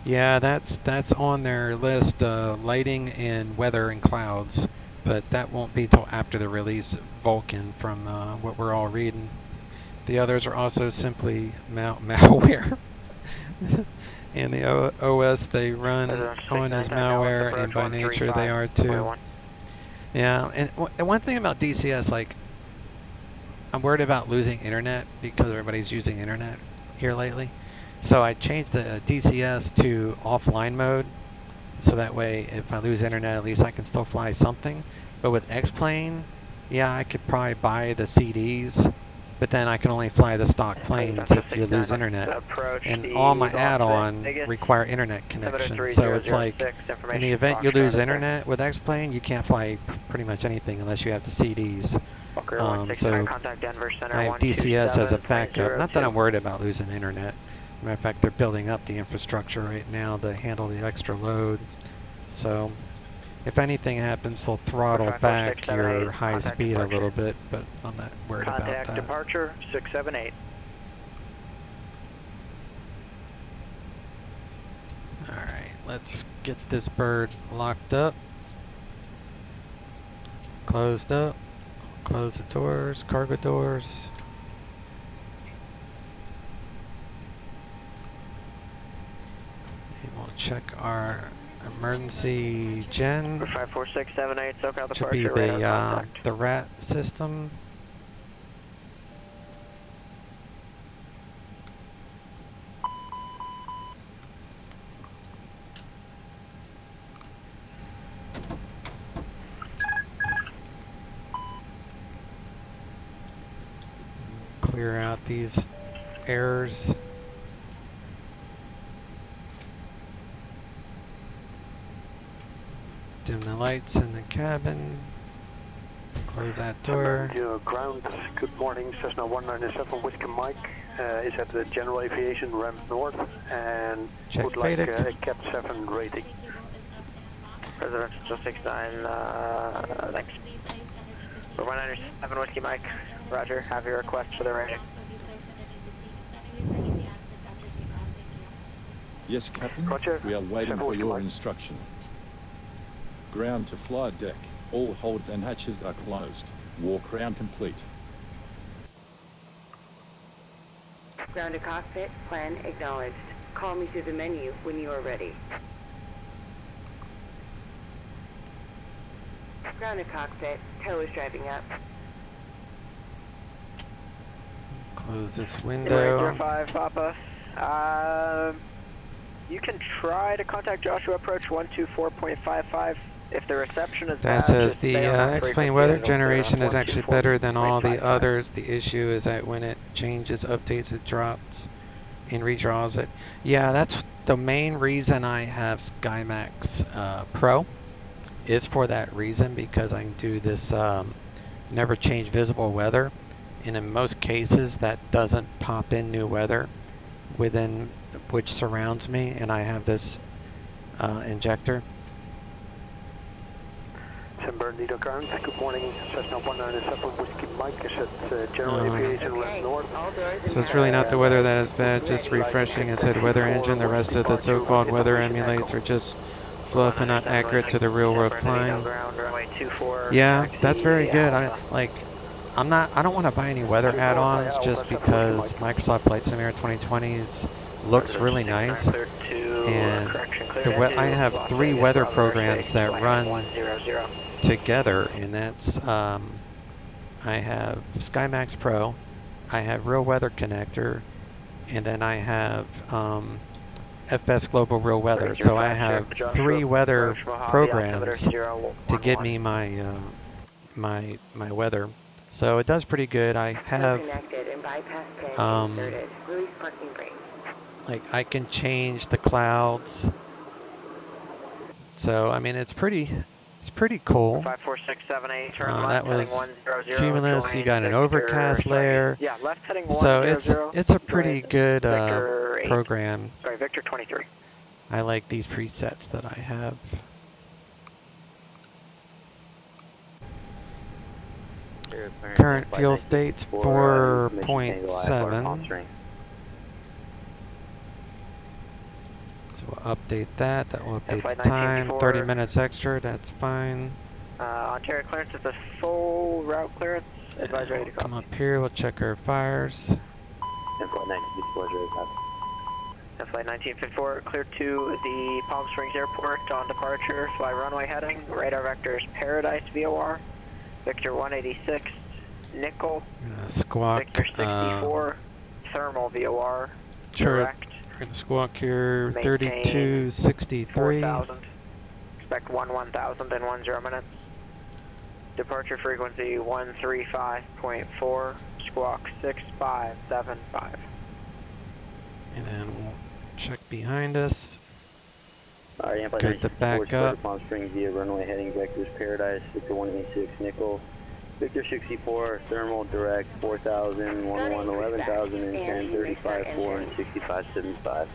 Yeah, that's on their list, lighting and weather and clouds. But that won't be till after the release of Vulcan from what we're all reading. The others are also simply malware. And the OS they run on as malware, and by nature they are too. Yeah, and one thing about DCS, like, I'm worried about losing internet because everybody's using internet here lately. So I changed the DCS to offline mode. So that way, if I lose internet, at least I can still fly something. But with X-Plane, yeah, I could probably buy the CDs, but then I can only fly the stock planes if you lose internet. And all my add-on require internet connection. So it's like, in the event you lose internet with X-Plane, you can't fly pretty much anything unless you have the CDs. So I have DCS as a backup. Not that I'm worried about losing internet. Matter of fact, they're building up the infrastructure right now to handle the extra load. So If anything happens, they'll throttle 5, 4, 6, back 7, 8, your high contact speed departure. a little bit, but I'm not worried about Contact that. departure 678. Alright, let's get this bird locked up. Closed up. Close the doors, cargo doors. And we'll check our emergency gen. 54678, SoCal Should be departure, radar the contact. the rat system. Clear out these errors. Dim the lights in the cabin. Close that door. Ground, good morning, Cessna 197 Whiskey Mike is at the General Aviation ramp north and Check would like FADEC. a Cat 7 rating. Presidential 69, thanks. For 197 Whiskey Mike, roger, have your request for the rating. Yes, Captain. Roger. We are waiting for your Mike. instruction. Ground to fly deck. All holds and hatches are closed. Walk round complete. Ground to cockpit, plan acknowledged. Call me through the menu when you are ready. Ground to cockpit, tow is driving up. Close this Embraer window. 05 Papa. You can try to contact Joshua approach 124.55. If the reception is That bad, says just the stay on that X-plane frequency weather and it'll clear generation up is actually better than all the 124.55. others. The issue is that when it changes, updates, it drops and redraws it. Yeah, that's the main reason I have SkyMax Pro is for that reason, because I can do this never change visible weather, and in most cases that doesn't pop in new weather within which surrounds me, and I have this injector. San Bernardino Ground, good morning, Cessna 197 Whiskey Mike is at General Aviation ramp north. All doors So it's really not the weather that is bad, just refreshing. It said weather engine. The rest of the so-called weather emulates are just fluff and not accurate to the real world flying. Yeah, that's very good. I don't want to buy any weather add-ons just because Microsoft Flight Simulator 2020 looks really nice. And I have 3 weather programs that run together, and that's I have SkyMax Pro, I have Real Weather Connector, and then I have FBest Global Real Weather. So I have 3 weather programs to give me my my weather. So it does pretty good. I have connected and bypass pin inserted. Release parking brake. like I can change the clouds. So I mean it's pretty cool. 54678, turn That left, heading was 100. cumulus. You got an Victor, overcast layer. Yeah, left heading 100. So it's a pretty good Victor 8. program. Sorry, Victor 23. I like these presets that I have. Current fuel state's 4.7. So we'll update that. That will update the time. 30 minutes extra. That's fine. Ontario clearance is a full route clearance. Advise ready to Come copy. up here. We'll check our fires. Flight 1954, clear to the Palm Springs Airport on departure. Fly runway heading. Radar vectors Paradise VOR. Victor 186, Nickel. Squawk. Victor 64, Thermal VOR. Sure. Direct. We're gonna squawk here. Maintain 3263. 4,000. Expect 1000 in 10 minutes. Departure frequency 135.4. Squawk 6575. And then we'll check behind us. Alright, Good to back up. Palm Springs via runway heading vectors Paradise, Victor 186 Nickel, Victor 64 Thermal Direct 4,000, 11,000, and 10, 35, 4, and 65, 75.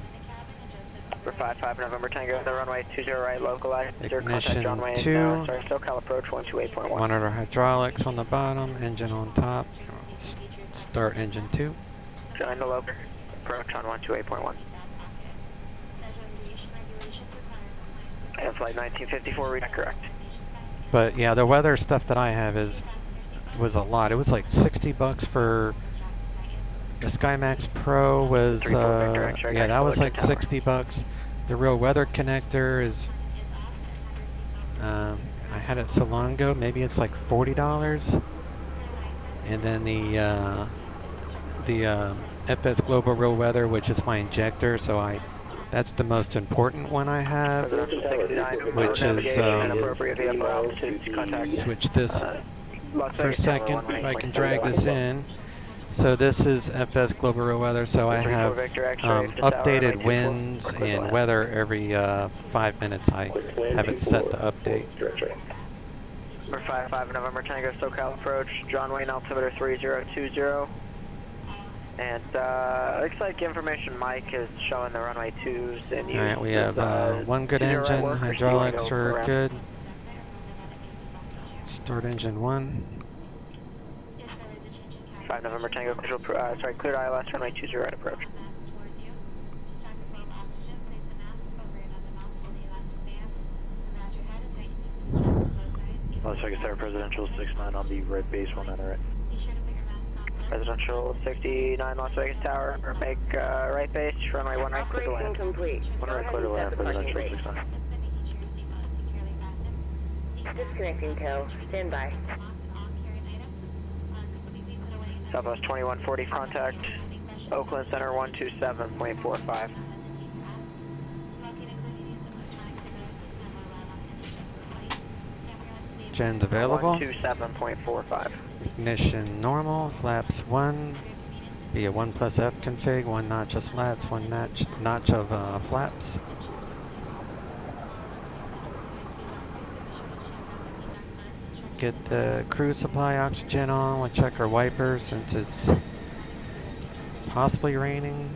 For 55 November Tango, the runway 20 right, localized. Ignition John Wayne, 2. sorry, SoCal approach 128.1. Monitor hydraulics on the bottom, engine on top. Start engine 2. Join the local approach on 128.1. And flight 1954, read correct. But yeah, the weather stuff that I have was a lot. It was like $60 for the SkyMax Pro was yeah, that was like $60. The real weather connector is I had it so long ago, maybe it's like $40. And then the FS Global Real Weather, which is my injector, so that's the most important one I have, which is switch this for a second if I can drag this in. So this is FS Global Real Weather, so I have updated winds and weather every 5 minutes. I have it set to update. Number 55 November Tango, SoCal approach, John Wayne altimeter 3020. And looks like information Mike is showing the runway 2s in use. Alright, we have one good engine, hydraulics are good. Start engine 1. 5 November Tango, cleared ILS, runway 20 right approach. Las Vegas Tower, Presidential 69 on the red base, 19 right. Presidential 69 Las Vegas Tower, make right base, runway 1 right, clear to land. Complete. 1 right, clear to land, Presidential 69. Disconnecting tow. Stand by. Southwest 2140, contact Oakland Center 127.45. Gen's available. 127.45. Ignition normal, flaps 1. Be a 1 + F config, 1 notch of slats, 1 notch of flaps. Get the crew supply oxygen on. We'll check our wipers since it's possibly raining.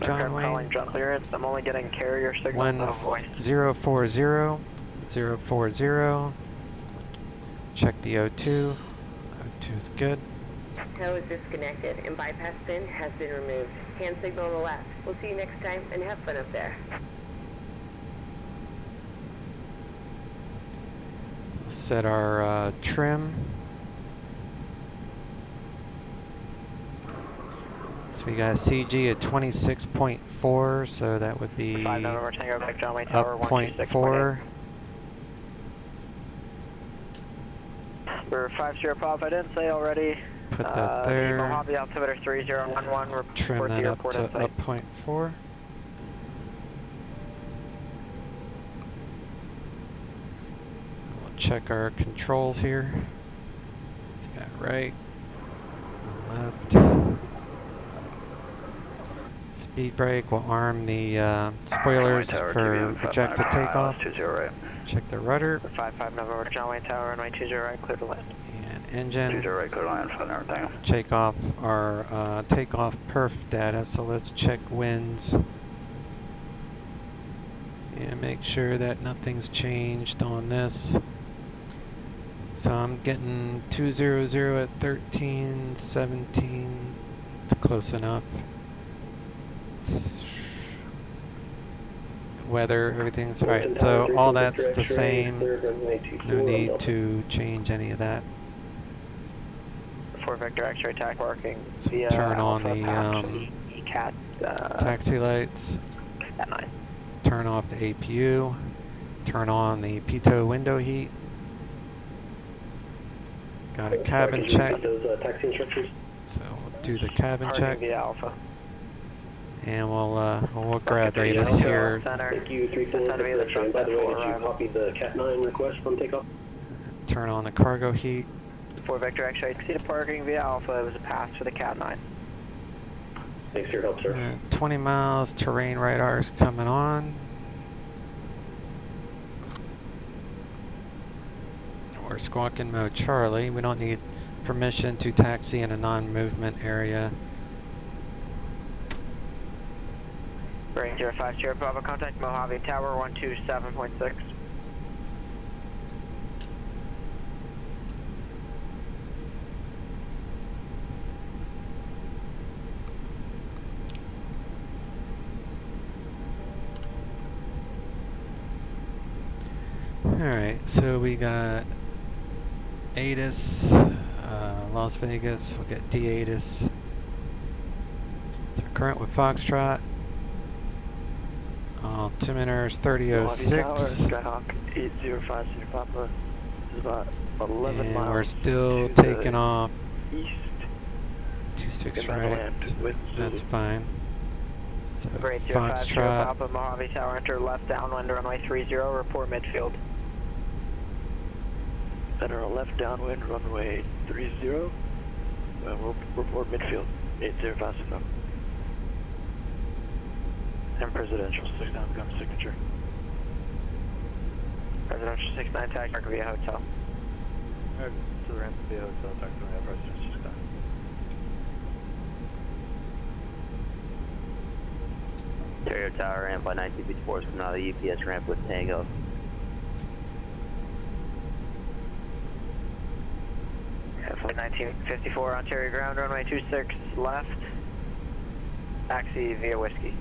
John Wayne. Calling John Clearance. I'm only getting carrier signal, no voice. 040. 040. Check the O2. O2 is good. Tow is disconnected and bypass pin has been removed. Hand signal on the left. We'll see you next time and have fun up there. Set our trim. So we got a CG at 26.4, so that would be up 0.4. We're 50 Pop, I didn't say already. Put that there. Mojave altimeter 3011, trim that up to up 0.4. Check our controls here. So got right, left. Speed brake will arm the spoilers for projected takeoff. Check the rudder. 55 November, John Wayne Tower, runway 20 right, clear to land. And engine. 20 right, clear to land, fun everything. Check off our takeoff perf data. So let's check winds. And make sure that nothing's changed on this. So I'm getting 200 at 13, 17. It's close enough. Weather, everything's alright. So all that's the same. No need to change any of that. 4 vector X-ray tack marking. So turn on the taxi lights. At 9. Turn off the APU. Turn on the pitot window heat. Got a cabin check. So we'll do the cabin check. And we'll grab Avis here. Thank you, 341. Copy the Cat 9 request from takeoff. Turn on the cargo heat. 4 vector X-ray, exceeded parking via Alpha. It was a pass for the Cat 9. Thanks for your help, sir. 20 miles, terrain radars coming on. We're squawking mode Charlie. We don't need permission to taxi in a non-movement area. Bearing 05 Sierra Bravo, contact Mojave Tower 127.6. Alright, so we got ATIS, Las Vegas, we'll get D-ATIS. Current with Foxtrot. Altimeter's 3006. Skyhawk 805 Cedar Papa. This is about 11 and miles. we're still to taking off east. 26 About to right. land So with that's Zulu. fine. So Grade 05 Sierra Foxtrot. Papa, Mojave Tower, enter left downwind runway 30, report midfield. Enter left downwind runway 30. We'll report midfield 805 Cedar Papa. And Presidential 69 become signature. Presidential 69, tag mark via hotel. To the ramp via hotel, talk to me, Presidential 69. Ontario Tower, ramp by 1954 is coming out of the UPS ramp with Tango. Flight 1954, Ontario ground, runway 26 left. Taxi via whiskey.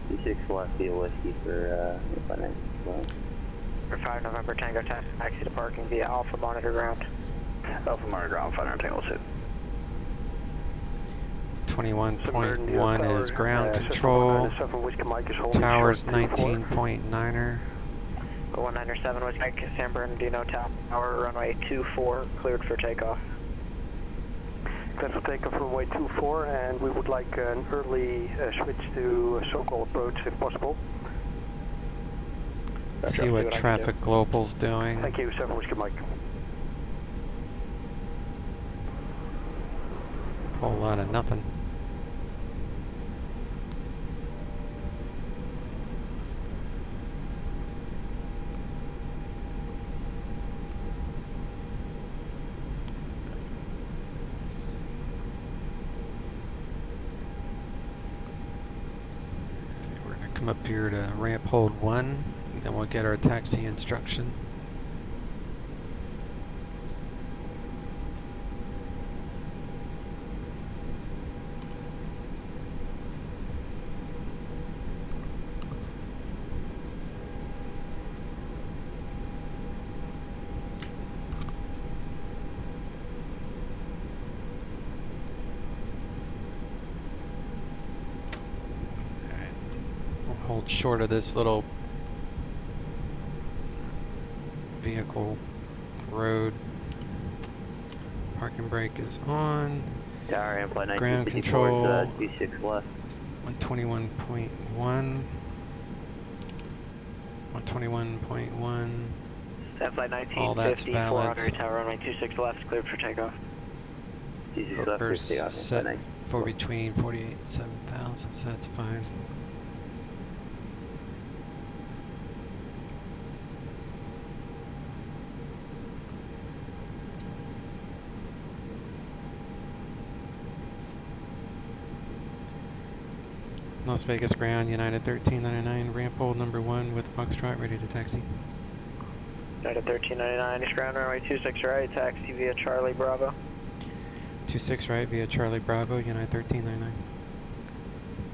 26 left via whiskey for ramp by 1954. For 5 November Tango, taxi to parking via Alpha Monitor ground. Alpha Monitor ground, 500 Tango 2. 21.1 is ground control. Tower's 19.9er. 197 was Mike, San Bernardino Tower, runway 24, cleared for takeoff. Cleared for takeoff runway 24, and we would like an early switch to so-called approach if possible. See what traffic global's doing. Thank you, 7 Whiskey Mike. Whole lot of nothing. We're gonna come up here to ramp hold 1, and then we'll get our taxi instruction. Hold short of this little vehicle road. Parking brake is on. Tower, ramp by 1954 Ground control. is 26 left. 121.1. 121.1. Flight All that's 1954, valid. Ontario Tower, runway 26 left, cleared for takeoff. 26 left, First clear takeoff, set ramp for between 48 and 7,000, so that's fine. Las Vegas ground, United 1399, ramp hold number 1 with Foxtrot ready to taxi. United 1399, east ground, runway 26 right, taxi via Charlie Bravo. 26 right via Charlie Bravo, United 1399.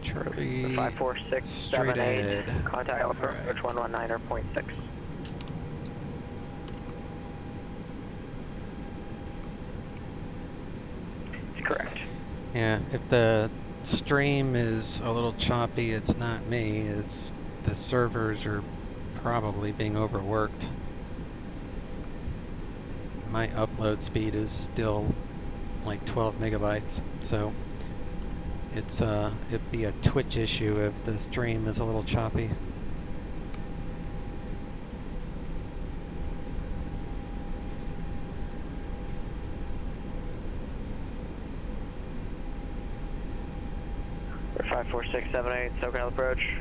Charlie 54678, straight contact Alpha approach 119.6. Correct. Yeah, if the stream is a little choppy, it's not me, it's the servers are probably being overworked. My upload speed is still like 12 megabytes, so it'd be a Twitch issue if the stream is a little choppy. For 54678, SoCal approach.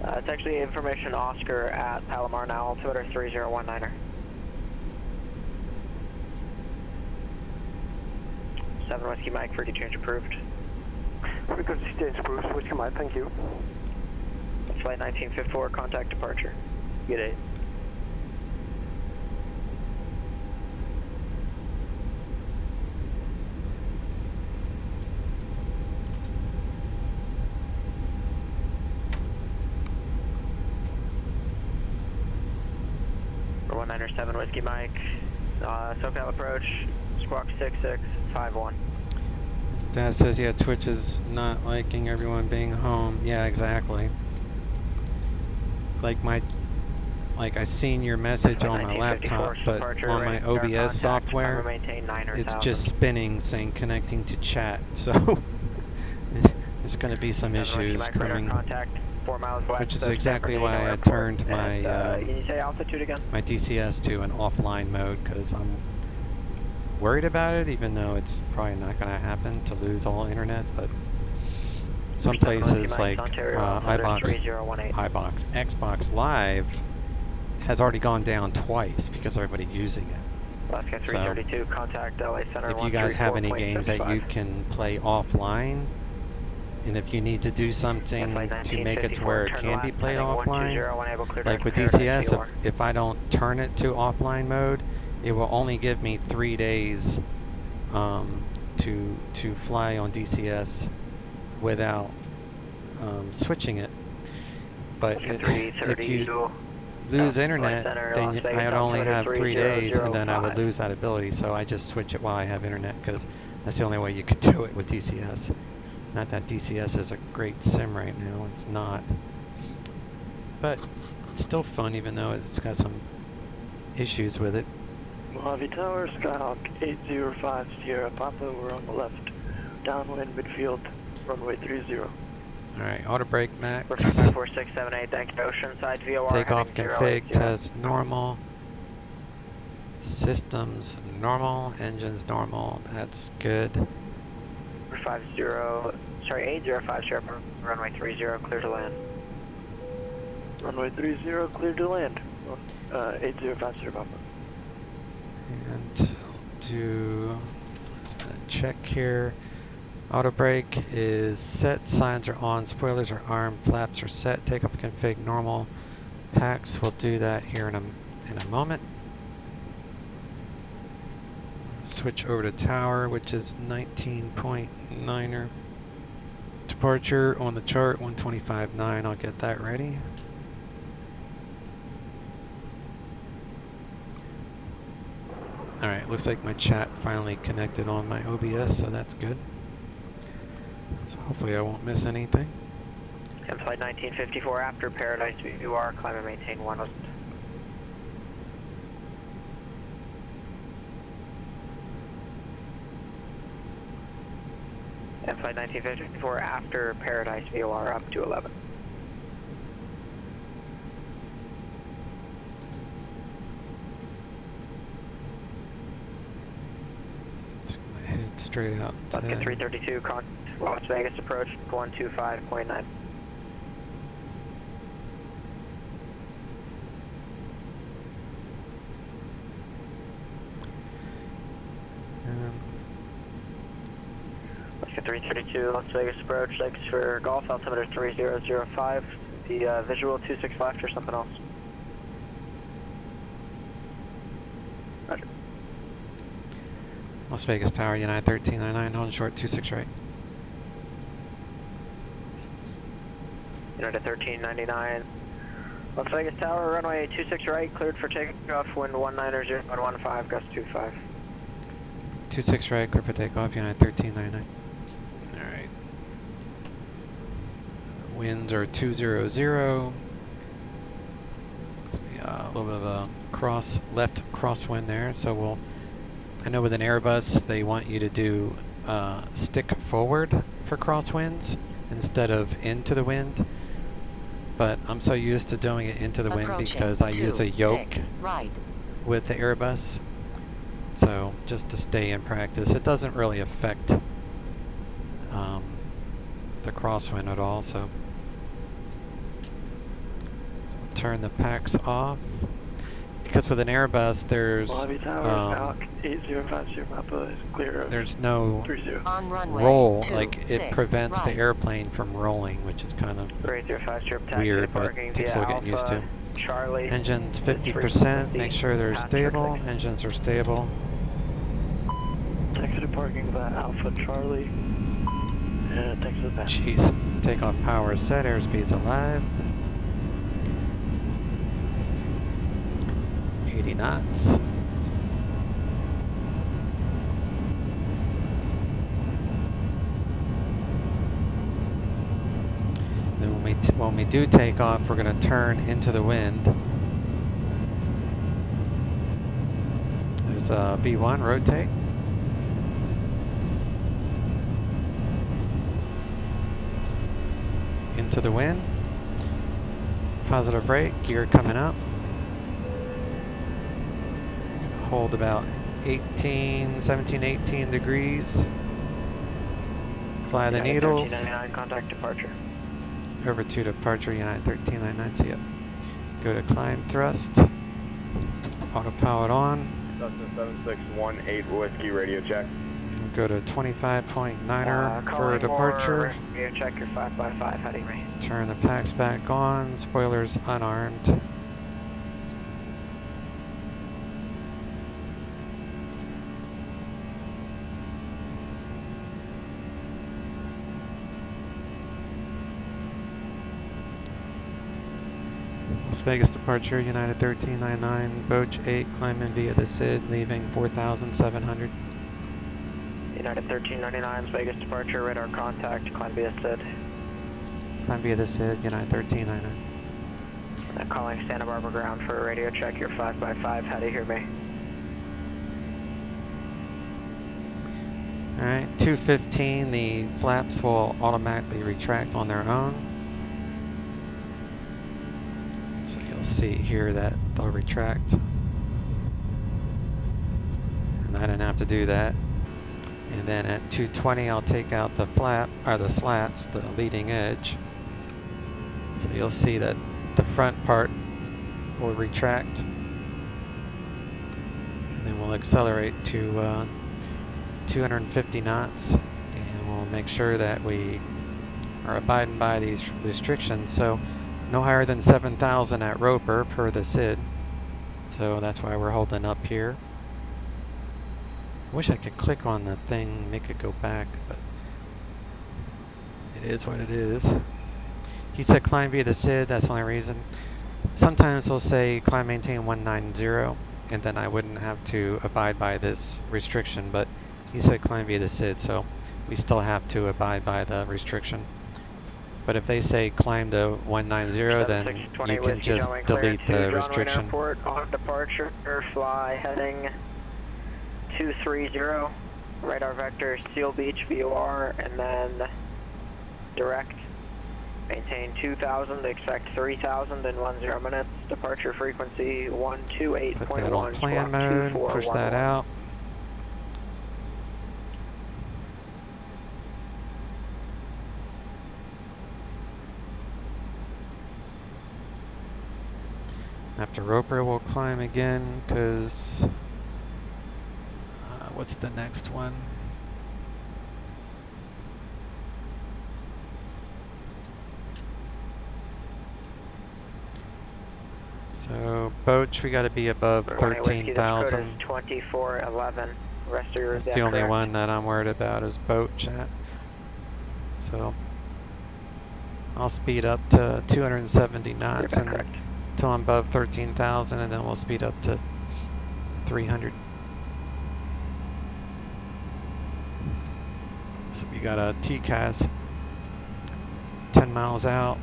It's actually information Oscar at Palomar now, altimeter 3019er. 7 Whiskey Mike, for change approved. Frequency change approved, switch command, thank you. Flight 1954, contact departure. Good day. For 197 Whiskey Mike, SoCal approach, squawk 6651. That says, yeah, Twitch is not liking everyone being home. Yeah, exactly. Like I seen your message on my laptop, but on my OBS software, it's just spinning saying connecting to chat. So there's going to be some issues coming, which is exactly why I turned my my DCS to an offline mode, because I'm worried about it, even though it's probably not going to happen to lose all internet. But some places like Xbox Live has already gone down twice because everybody's using it. So if you guys have any games that you can play offline, and if you need to do something to make it to where it can be played offline, like with DCS, if I don't turn it to offline mode, it will only give me 3 days to fly on DCS without switching it. But if you lose internet, then I would only have 3 days, and then I would lose that ability. So I just switch it while I have internet, because that's the only way you could do it with DCS. Not that DCS is a great sim right now, it's not. But it's still fun, even though it's got some issues with it. Mojave Tower, Skyhawk 805 Sierra Papa, we're on the left. Downwind, midfield, runway 30. Alright, auto brake max. 4678, thank you. Oceanside VOR. Takeoff config, test normal. Systems normal, engines normal, that's good. 805 Sierra, runway 30, clear to land. Runway 30, clear to land. 805 Sierra Papa. And I'll do just a check here. Auto brake is set, signs are on, spoilers are armed, flaps are set, takeoff config normal. Packs, we'll do that here in a moment. Switch over to tower, which is 19.9er. Departure on the chart 125.9. I'll get that ready. Alright, looks like my chat finally connected on my OBS, so that's good. So hopefully I won't miss anything. And flight 1954 after Paradise VOR, climb and maintain 1. And flight 1954 after Paradise VOR up to 11. Head straight out. Bucket 332, Las Vegas approach 125.9. Bucket 332, Las Vegas approach, thanks for golf, altimeter 3005. The visual 26 left or something else? Roger. Las Vegas Tower, United 1399, holding short 26 right. United 1399. Las Vegas Tower, runway 26 right, cleared for takeoff, wind 190, 115, gust 25. 26 right, clear for takeoff, United 1399. Alright. Winds are 200. Looks to be a little bit of a left crosswind there, so I know with an Airbus they want you to do stick forward for crosswinds instead of into the wind, but I'm so used to doing it into the wind because I use a yoke with the Airbus, so just to stay in practice. It doesn't really affect the crosswind at all, so we'll turn the packs off. because with an Airbus, there's Lobby Tower, Falcon 8050 Papa is clear of there's no 30. On runway roll. 26 Like it prevents the right. airplane from rolling, which is kind of 305 strip taxi weird, but parking takes a via little getting used to. Alpha Charlie. Engines This 50%. frequency, Make sure they're passenger stable. 6. Engines are stable. Taxi to parking via Alpha Charlie. And thanks for the pass. Jeez. Takeoff power is set. Airspeed's alive. 80 knots. Then when we do take off, we're going to turn into the wind. There's a V1 rotate. Into the wind. Positive brake, gear coming up. Hold about 17, 18 degrees. Fly the needles. 1399, contact departure. Over to departure, United 1399, see ya. Go to climb thrust. Autopilot on. Cessna 7618 Whiskey, radio check. Go to 25.9er for departure. Radio check your 5x5 heading right. Turn the packs back on. Spoilers unarmed. Las Vegas departure, United 1399, Boach 8, climbing via the SID, leaving 4,700. United 1399, Las Vegas departure, radar contact, climb via SID. Climb via the SID, United 1399. Calling Santa Barbara ground for a radio check, your 5x5, how do you hear me? Alright, 215, the flaps will automatically retract on their own. So you'll see here that they'll retract. And I didn't have to do that. And then at 220 I'll take out the flap, or the slats, the leading edge. So you'll see that the front part will retract. And then we'll accelerate to 250 knots. And we'll make sure that we are abiding by these restrictions. So no higher than 7,000 at Roper per the SID. So that's why we're holding up here. I wish I could click on the thing, make it go back, but it is what it is. He said climb via the SID, that's the only reason. Sometimes they'll say climb maintain 190, and then I wouldn't have to abide by this restriction, but he said climb via the SID, so we still have to abide by the restriction. But if they say climb to 190, then you can just delete the restriction. Airport on departure, fly heading 230, radar vector Seal Beach VOR, and then direct. Maintain 2,000, expect 3,000 in 10 minutes. Departure frequency 128.1. Put that on plan mode, push that out. After Roper, we'll climb again, because what's the next one? So Boach, we got to be above 13,000. 2411. Rest of your That's the only one that I'm worried about is Boach at. So I'll speed up to 270 knots until I'm above 13,000, and then we'll speed up to 300. So we got a TCAS 10 miles out.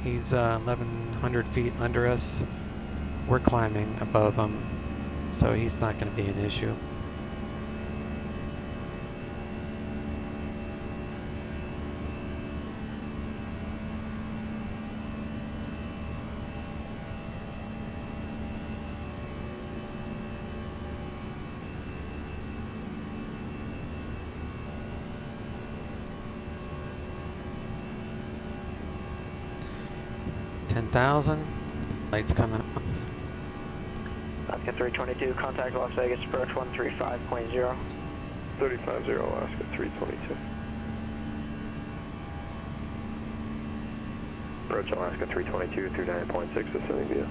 He's 1,100 feet under us. We're climbing above him, so he's not going to be an issue. $10,000. Lights coming up. Alaska 322, contact Las Vegas approach 135.0. 350 Alaska 322. Approach Alaska 322, 39.6, ascending via.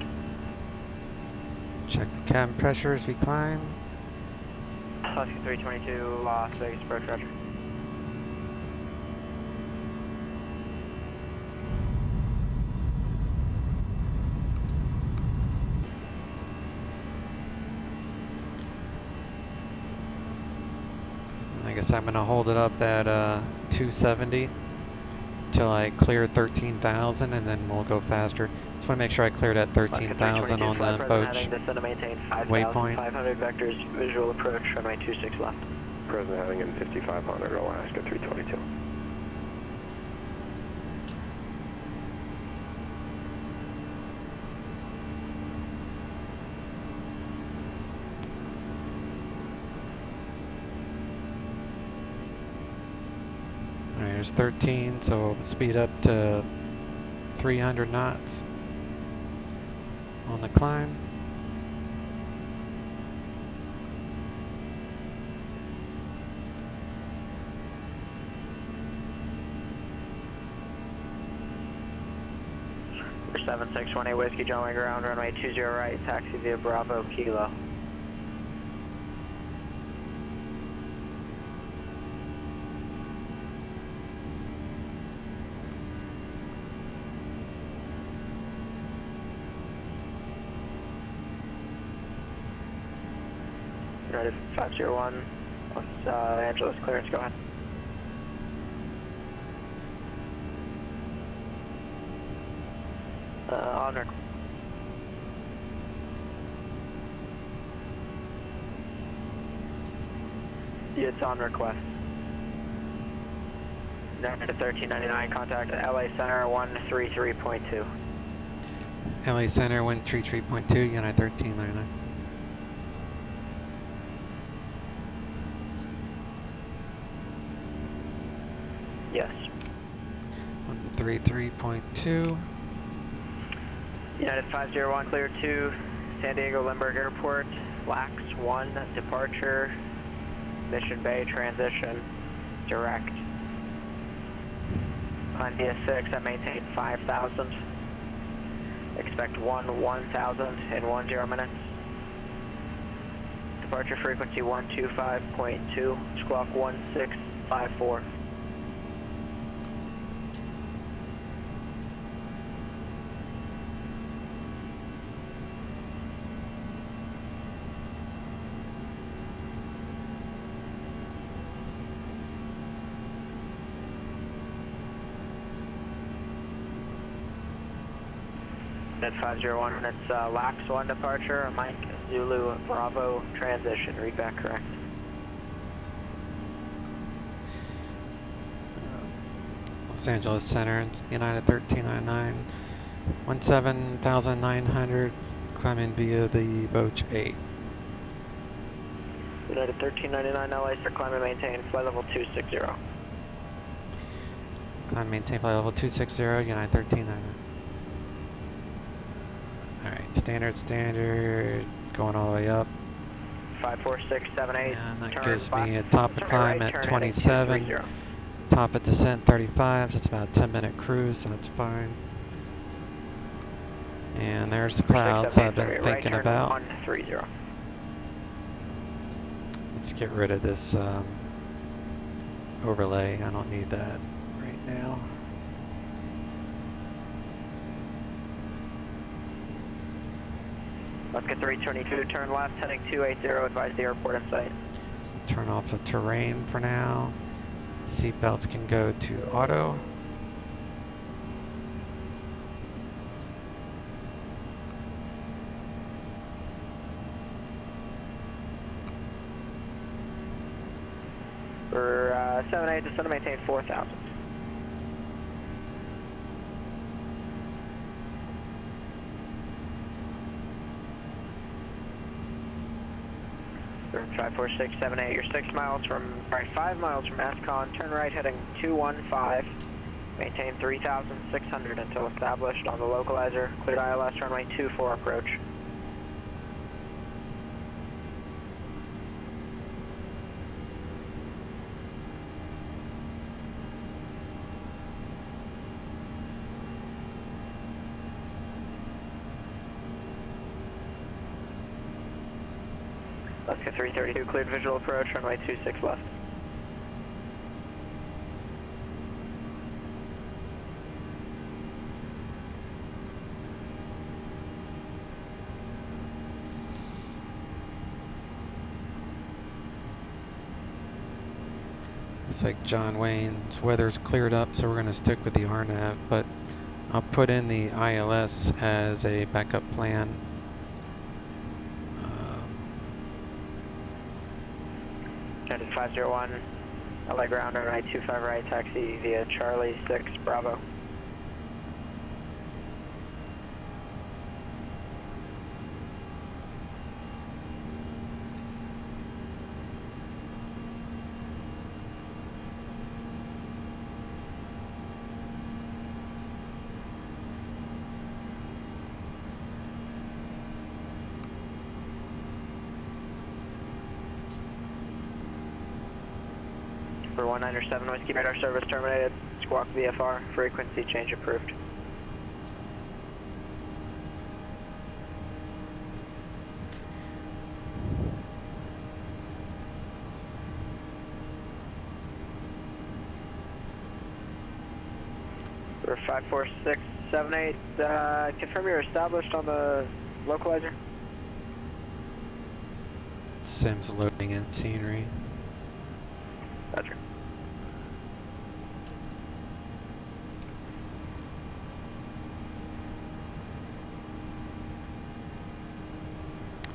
Check the cabin pressure as we climb. Alaska 322, Las Vegas approach, roger. I guess I'm gonna hold it up at 270 till I clear 13,000, and then we'll go faster. Just want to make sure I cleared at 13,000 on the boat waypoint. 500 vectors, visual approach, runway 26 left. Present heading in 5500 Alaska 322. Alright, there's 13, so we'll speed up to 300 knots on the climb. For 7618 Whiskey, John ground, runway 20 right, taxi via Bravo Kilo. United 501, Los Angeles clearance, go ahead. On record. It's on request. United 1399, contact LA Center 133.2. LA Center 133.2, United 1399. Yes. 133.2. United 501, clear to San Diego Lindbergh Airport, LAX 1, departure, Mission Bay transition, direct. Climb via 6, I maintain 5,000. Expect 1,000 in 10 minutes. Departure frequency 125.2, squawk 1654. Net 501, it's LAX 1 departure, Mike Zulu Bravo transition, read back correct. Los Angeles Center, United 1399, 17,900, climbing via the Boach 8. United 1399, LA, sir, climb and maintain, flight level 260. Climb maintain flight level 260, United 1399. Alright, standard, going all the way up. 54678. And that gives me a top of climb at 27, top of descent 35, so it's about a 10-minute cruise, so that's fine. And there's the clouds I've been thinking about. 130. Let's get rid of this overlay, I don't need that right now. Alaska 322, turn left, heading 280, advise the airport in sight. Turn off the terrain for now. Seatbelts can go to auto. For 78, descend to maintain 4,000. For 54678, you're 5 miles from ASCON, turn right heading 215, maintain 3,600 until established on the localizer, cleared ILS runway 24 approach. Alaska 332, cleared visual approach, runway 26 left. Looks like John Wayne's weather's cleared up, so we're going to stick with the RNAV, but I'll put in the ILS as a backup plan. United 501, LA ground, runway 25 right, taxi via Charlie 6 Bravo. For 197 Whiskey radar service terminated. Squawk VFR, frequency change approved. For 54678, confirm you're established on the localizer. Sim's loading in scenery. Roger.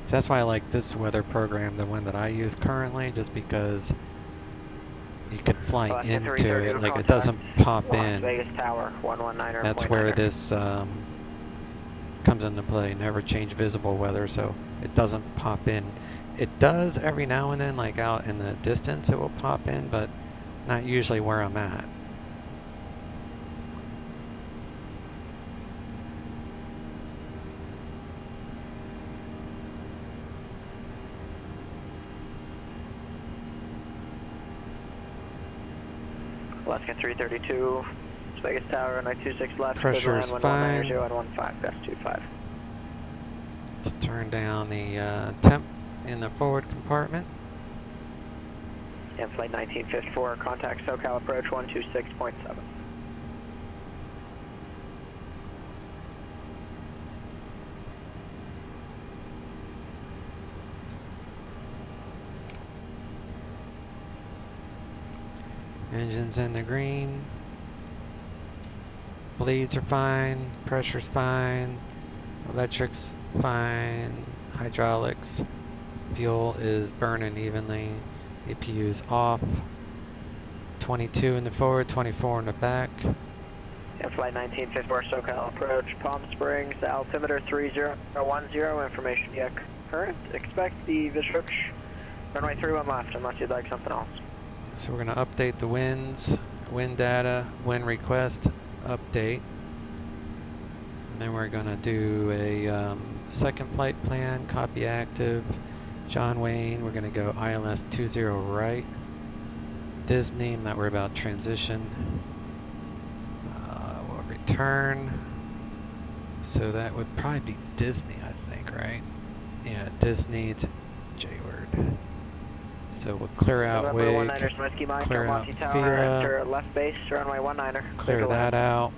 So that's why I like this weather program, the one that I use currently, just because you can fly into it, like it doesn't pop in. Las Vegas Tower, 119er. That's where this comes into play. Never change visible weather, so it doesn't pop in. It does every now and then, like out in the distance it will pop in, but not usually where I'm at. Alaska 332, Las Vegas Tower, runway 26 left. Pressure's fine. 115, gust 25. Let's turn down the temp in the forward compartment. And flight 1954, contact SoCal approach 126.7. Engines in the green. Bleeds are fine. Pressure's fine. Electrics fine. Hydraulics. Fuel is burning evenly. APU's off. 22 in the forward, 24 in the back. And flight 1954, SoCal approach, Palm Springs, altimeter 3010, information yet current. Expect the Vishuk, runway 31 left, unless you'd like something else. So we're going to update the winds, wind data, wind request, update. And then we're going to do a second flight plan, copy active. John Wayne, we're going to go ILS 20 right. Disney, I'm not worried about transition. We'll return. So that would probably be Disney, I think, right? Yeah, Disney to J-word. So we'll clear out wig, clear out FIRA, left base, runway 19er. Clear that out,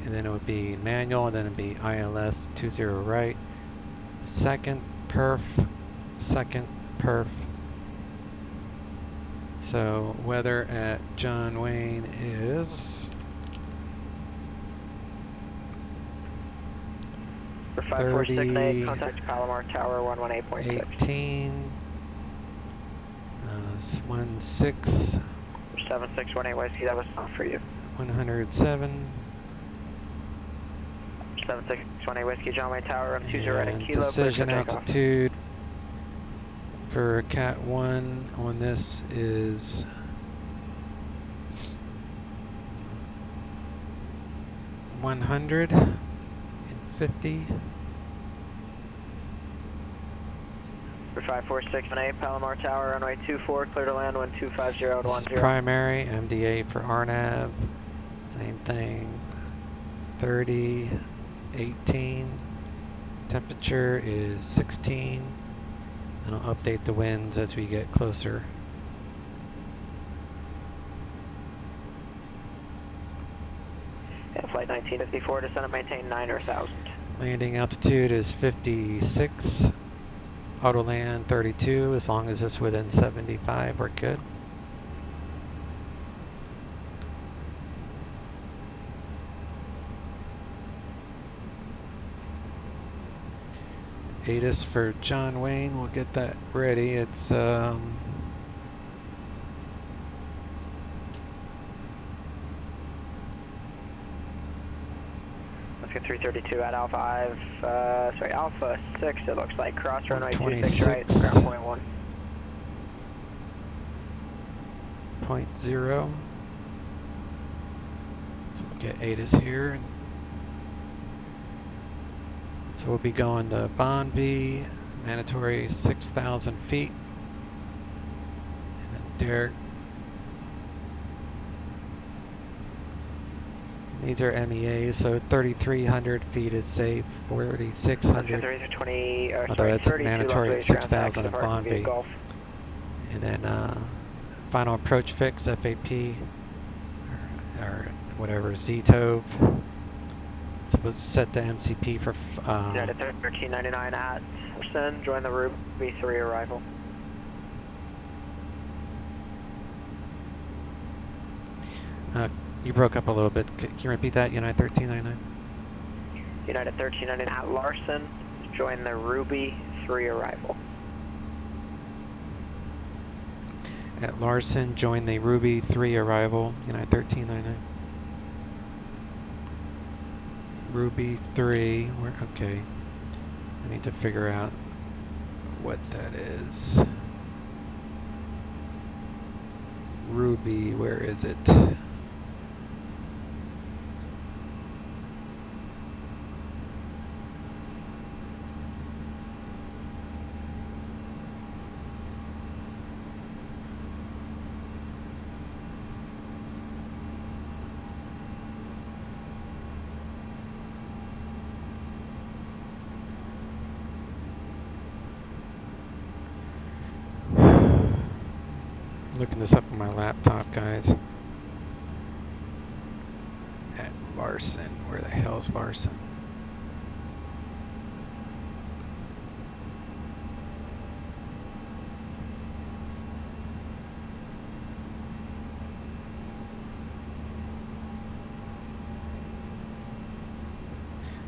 and then it would be manual, and then it would be ILS 20 right. Second perf. So weather at John Wayne is For 5468, contact Palomar Tower 118.6. 18. 16. 7618 Whiskey, that was not for you. 107. 7618 Whiskey, John Wayne Tower, 20 right at Kilo. Decision altitude for Cat 1 on this is 150. For 54618 Palomar Tower, runway 24, clear to land 1250 This is primary, MDA for RNAV, same thing. 30, 18. Temperature is 16. And I'll update the winds as we get closer. Yeah, flight 1954, descend and maintain 9,000. Landing altitude is 56. Auto land 32. As long as it's within 75, we're good. ATIS for John Wayne. We'll get that ready. It's Let's get 332 at Alpha 5. Sorry, Alpha 6. It looks like cross runway 26 right, 26. ground point 1. 0.0. So we'll get ATIS here. So we'll be going to Bonvie, mandatory 6,000 feet. And then Derek needs our MEA, so 3,300 feet is safe, 4,600. Although that's mandatory at 6,000 at Bonvie. And then final approach fix, FAP, or whatever, ZTOV. So we'll set the MCP for United 1399 at Anderson, join the Ruby 3 arrival. You broke up a little bit. Can you repeat that? United 1399? United 1399 at Larson, join the Ruby 3 arrival. At Larson, join the Ruby 3 arrival, United 1399. Ruby 3, okay. I need to figure out what that is. Ruby, where is it? Looking this up on my laptop, guys. At Larson, where the hell's Larson?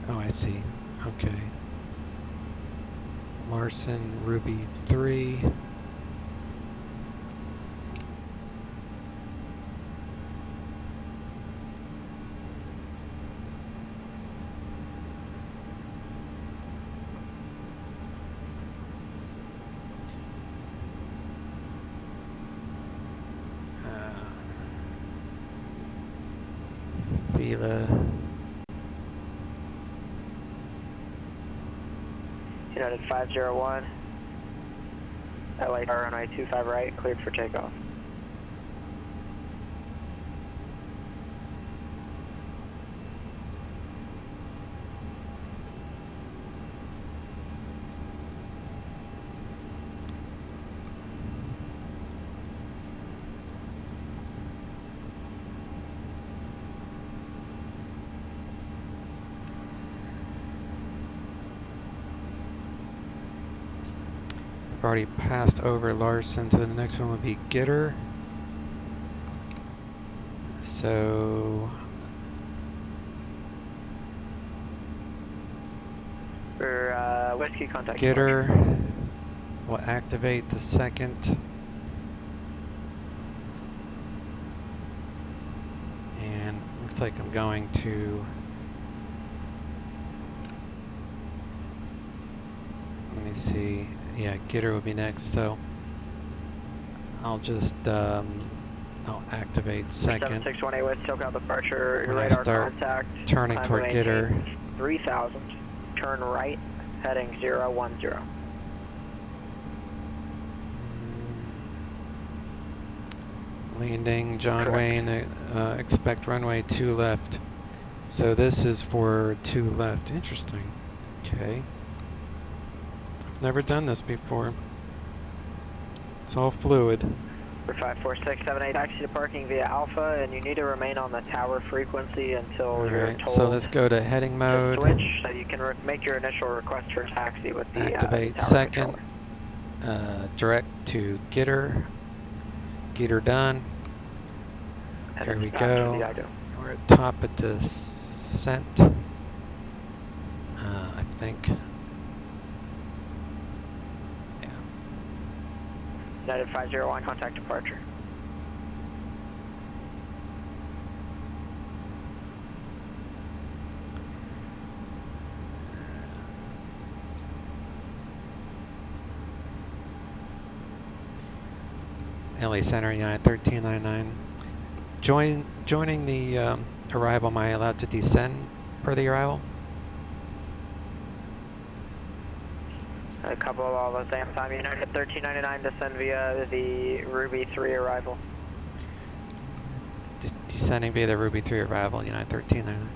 Oh, I see. Okay. Larson, Ruby 3. United 501, LA runway 25 right, cleared for takeoff. Already passed over Larson, so the next one would be Gitter. So For whiskey contact. Gitter will activate the second. And looks like I'm going to, let me see. Yeah, Gitter will be next, so I'll just I'll activate second. 7618 West, SoCal departure, When I radar start contact. turning toward Gitter. 3000, turn right, heading 010. Landing, John Correct. Wayne, expect runway 2 left. So this is for 2 left. Interesting. Okay. I've never done this before. It's all fluid. For 54678, taxi to parking via Alpha, and you need to remain on the tower frequency until you're Alright, told so let's go to heading to mode. switch, so you can make your initial request for taxi with the Activate tower second. controller. Direct to Gitter. Gitter done. And There then we back to go. the IDO. We're at top at descent. I think. Yeah. United 501, contact departure. LA Center, United 1399. Joining the arrival, am I allowed to descend per the arrival? A couple all at the same time. United 1399, descend via the Ruby 3 arrival. Descending via the Ruby 3 arrival, United 1399.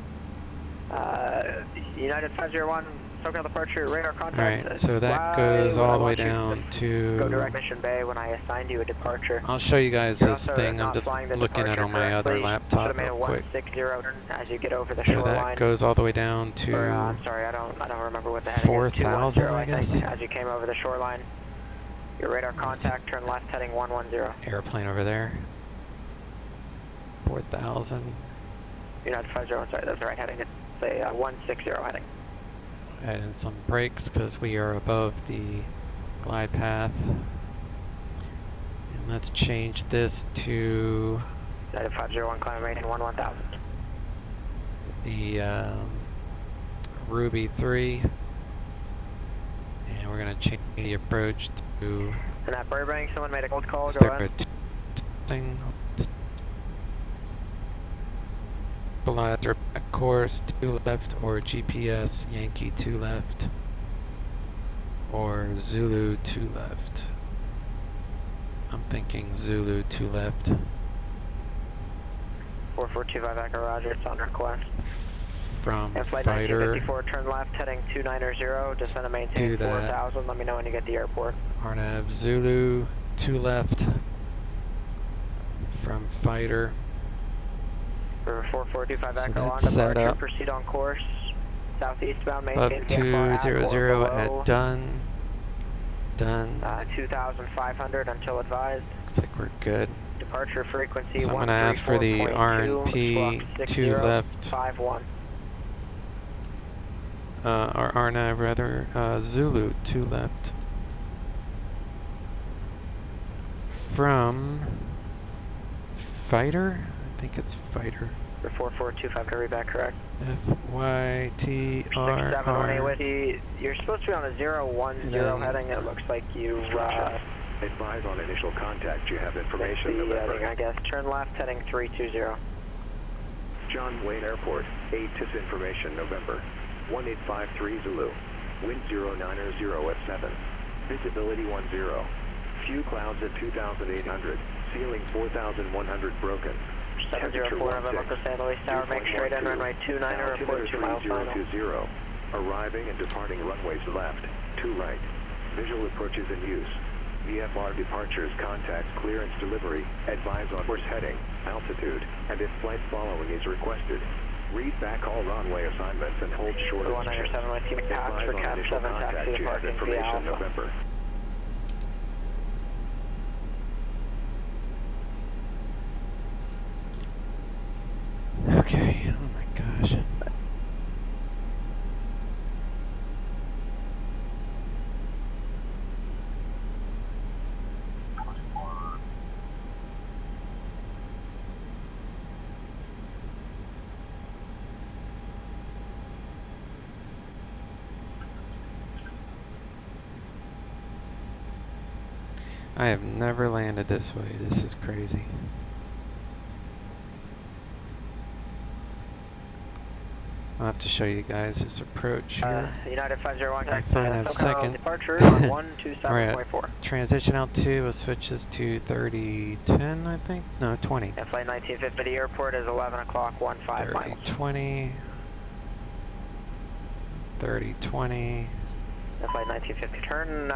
United 501, SoCal departure, radar contact. Alright, so that goes all the way down to... Go direct Mission Bay when I assigned you a departure. I'll show you guys You're this also thing I'm not just flying the looking at on my departure other correctly. laptop Should have made real a quick. 160 as you get over the So shoreline. that goes all the way down to... I'm sorry, I don't remember what the heading is. 4,000, 210, I guess. think, as you came over the shoreline. Your radar contact, turn left heading 110. Airplane over there. 4,000. United 501, sorry, that's the right heading. It's a 160 heading. Add in some brakes because we are above the glide path. And let's change this to United 501, climb rating 1000. the Ruby 3. And we're going to change the approach to... And at Burbank, someone made a cold call, Is go there ahead. a thing? Equalizer back course 2 left, or GPS Yankee 2 left, or Zulu 2 left. I'm thinking Zulu 2 left. 4425 Echo Roger, it's on request. From And flight fighter. 1954, turn left heading 290, descend and maintain Do that. 4000. Let me know when you get to the airport. RNAV Zulu 2 left. From fighter. River 4425 So Echo on that's set departure, up. proceed on course. Southeastbound, Up maintain to VFR 00 or at below. done. Done. 2500 until advised. Looks like we're good. Departure frequency So I'm going to ask for the 134.2, RNP squawk 2 left. 6051. Or RNAV rather, Zulu 2 left. From fighter? I think it's fighter. The 4425 hurry back correct. FYTRR. 6718 with you. You're supposed to be on a 010 then- heading. It looks like you Advise on initial contact. You have information. the heading, I guess. Turn left heading 320. John Wayne Airport. 8 to information November. 1853 Zulu. Wind 090 at 7. Visibility 10. Few clouds at 2,800. Ceiling 4,100 broken. 704 November, San Luis Tower, make straight in, runway 29, report 2 miles final. 3020. Arriving and departing runways left, 2 right. Visual approaches in use. VFR departures, contact, clearance delivery, advise on course heading, altitude, and if flight following is requested. Read back all runway assignments and hold short of 197 with team pass for Cap 7, taxi to parking via Alpha. November. Okay, oh my gosh. I have never landed this way. This is crazy. I'll have to show you guys this approach here. United 501, I find a second. departure on We're at 127.4. transition altitude will switches to 3010, I think. No, 20. And flight 1950 to the airport is 11 o'clock, 15 miles. 3020. 3020. And flight 1950 turn,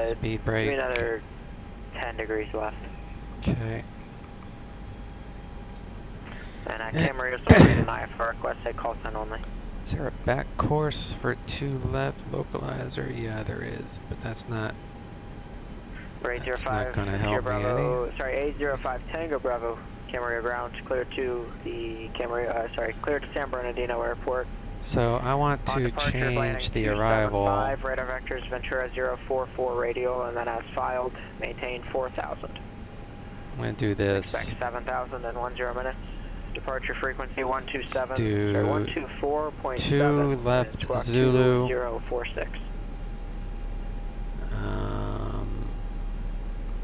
Speed give me brake. another 10 degrees left. Okay. And Camarillo is submitting an IFR request, say call sign only. Is there a back course for 2 left localizer? Yeah, there is, but that's not. That's not going to help me Bravo, any. sorry, 805 Tango Bravo, Camarillo ground, clear to the Camarillo, clear to San Bernardino Airport. So I want to change the arrival. 5 radar vectors, Ventura 044 radial, and then as filed, maintain 4,000. I'm going to do this. Expect 7,000 in 10 minutes. Departure frequency 127. Let's do 124.7. 2 left Zulu. 046.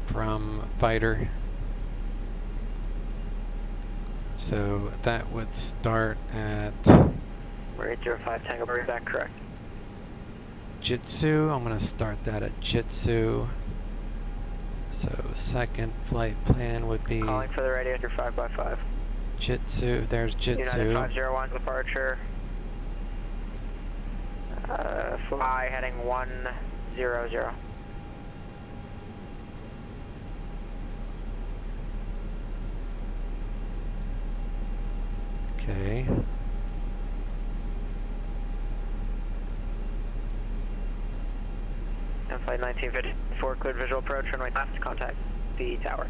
From fighter. So that would start at. We're 805 Tango, is that correct? Jitsu. I'm going to start that at Jitsu. So second flight plan would be. Calling for the radio, your 5x5. Jitsu. There's Jitsu. United 501 departure. Fly heading 100. Okay. And flight 1954, cleared visual approach, runway left, contact the tower.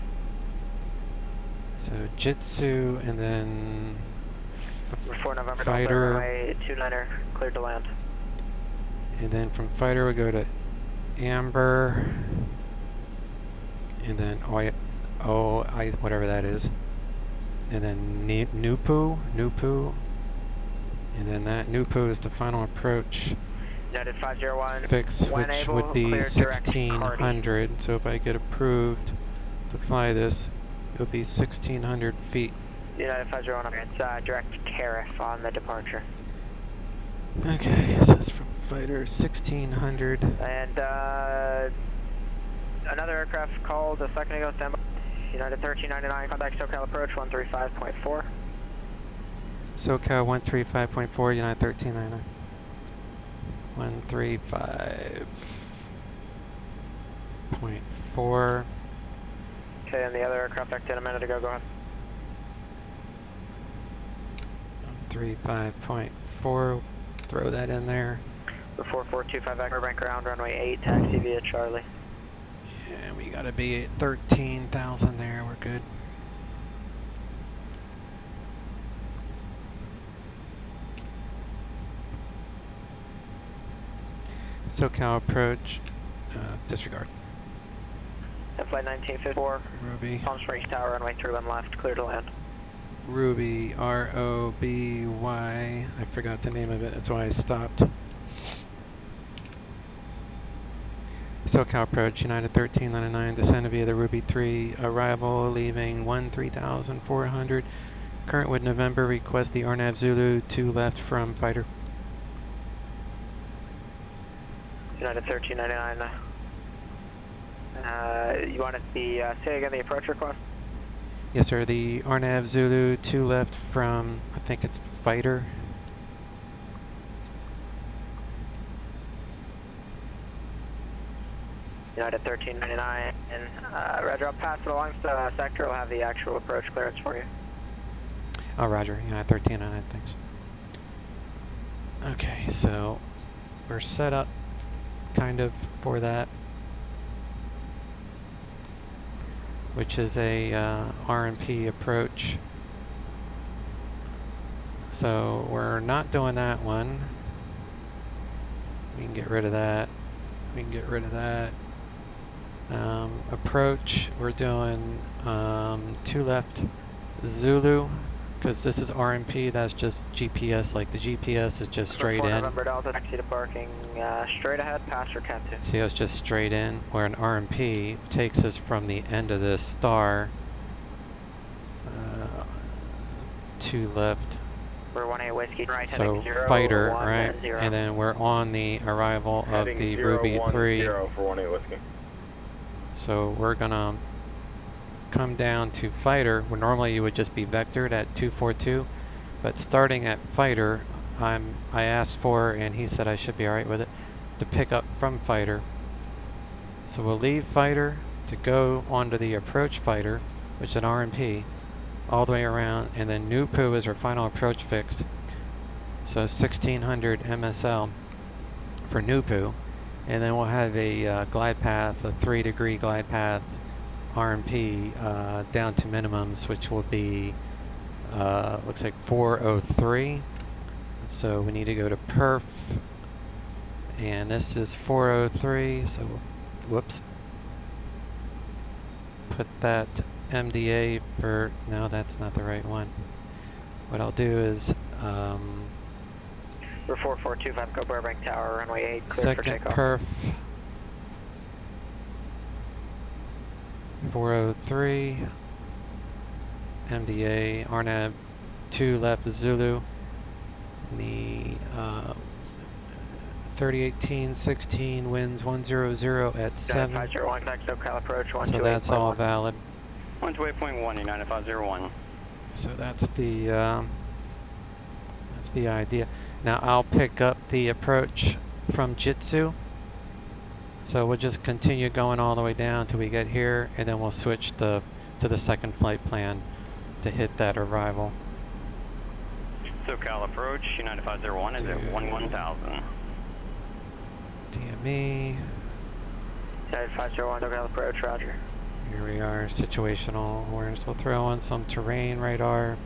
So Jitsu and then 4 November fighter. Runway 29er, cleared to land. And then from fighter we go to Amber. And then whatever that is. And then Nupu. And then that Nupu is the final approach. United 501. Fix, which would be 1600. So if I get approved to fly this, it would be 1600 feet. United 501, it's direct tariff on the departure. Okay, so that's from fighter 1600. And another aircraft called a second ago, standby. United 1399, contact SoCal approach 135.4. SoCal 135.4, United 1399. 135.4. Okay, and the other aircraft back in a minute ago, go ahead. 135.4, throw that in there. The 4425 Burbank ground, runway 8, taxi via Charlie. Yeah, we gotta be at 13,000 there, we're good. SoCal approach, disregard. And flight 1954, Ruby. Palm Springs Tower, runway 31 left, clear to land. Ruby, R-O-B-Y, I forgot the name of it, that's why I stopped. SoCal approach, United 1399, descend via the Ruby 3, arrival leaving 13,400. Current with November, request the Arnav Zulu 2 left from fighter. United 1399. You wanted the, say again the approach request? Yes sir, the Arnav Zulu 2 left from, I think it's fighter. United 1399, and Roger, I'll pass it along to the sector, we'll have the actual approach clearance for you. Oh Roger, United 1399, thanks. Okay, so we're set up kind of for that, which is a RMP approach. So we're not doing that one. We can get rid of that. We can get rid of that. Approach, we're doing 2 left Zulu, because this is RMP, that's just GPS, like the GPS is just straight in. November Delta, taxi to parking, straight ahead, pass or cat 2. See, it's just straight in, where an RMP takes us from the end of this star, 2 left. We're 18 whiskey, right, so heading 0, fighter, 1, right? 0. And then we're on the arrival heading of the 0, Ruby 1, 3. 0 for 18 whiskey. So we're gonna come down to fighter, where normally you would just be vectored at 242, but starting at fighter, I asked for, and he said I should be alright with it, to pick up from fighter. So we'll leave fighter to go onto the approach fighter, which is an RMP, all the way around, and then Nupu is our final approach fix. So 1600 MSL for Nupu, and then we'll have a glide path, a 3-degree glide path RMP down to minimums, which will be looks like 403. So we need to go to perf, and this is 403. So whoops, put that MDA for, no, that's not the right one. What I'll do is We're 4425 Go Burbank Tower, runway 8, clear for second takeoff. perf 403 MDA RNAV 2 left Zulu. The 3018-16 winds 100 at 7. 501, contact SoCal approach, So that's all valid. 128.1, United 501. So that's the idea. Now I'll pick up the approach from Jitsu. So we'll just continue going all the way down till we get here, and then we'll switch to the second flight plan to hit that arrival. SoCal approach, United 501 is at 11,000. DME. United 501, SoCal approach, roger. Here we are, situational awareness. We'll throw on some terrain radar.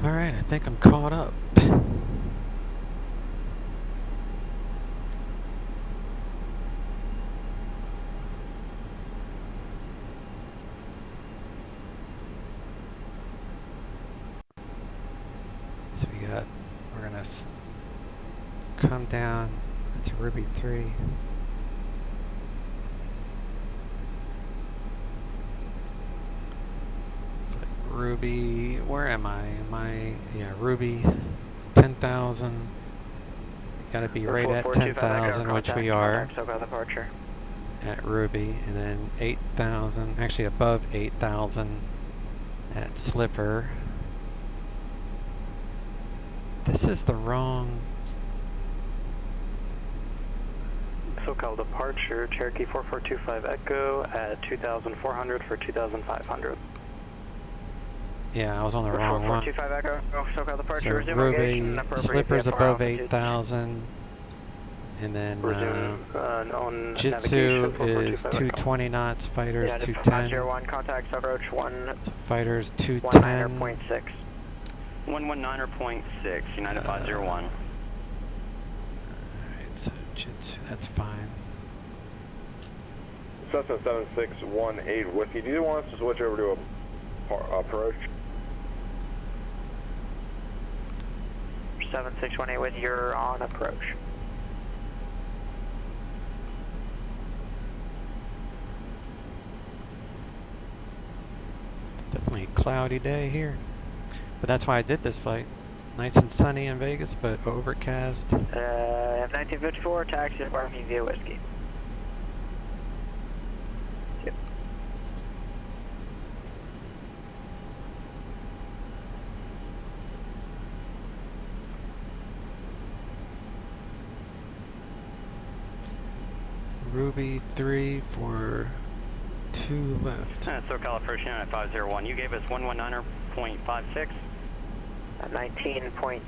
Alright, I think I'm caught up. So we're gonna come down, that's Ruby 3. Ruby, where am I? Yeah, Ruby, it's 10,000. Gotta be right at 10,000, which we are at Ruby, and then 8,000, actually above 8,000 at Slipper. This is the wrong. SoCal departure, Cherokee 4425 Echo at 2,400 for 2,500. Yeah, I was on the wrong one. 425 Echo, SoCal departure, So resume Ruby, engagement, Slipper's above 8,000, and then Jitsu is 220 knots, fighters 210. 501, contact approach 1. So fighters 210. 19.6. 119.6, United 501. Alright, so Jitsu, that's fine. Cessna 7618 Whiskey, do you want us to switch over to a approach? 7618 with you're on approach. Definitely a cloudy day here. But that's why I did this flight. Nice and sunny in Vegas, but overcast. F1954, taxi to parking via Whiskey. Yep. Ruby 3 for 2 left. SoCal approach, United 501. You gave us 119.56? 19.6.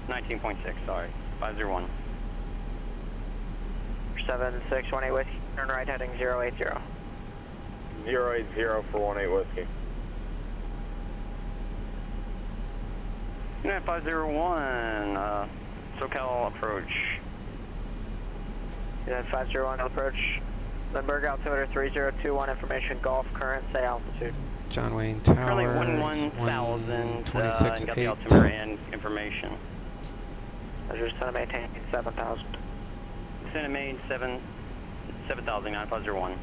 19.6, sorry. 501. 7618 Whiskey, turn right heading 080. 080 for 18 Whiskey. United 501, SoCal approach. United 501 approach. Lindbergh altimeter 3021, information Gulf, current, say altitude. John Wayne Towers, Currently 11,000, 26 got the 8. altimeter and information. I just want to maintain 7,000. Send a main 7,000, 9501.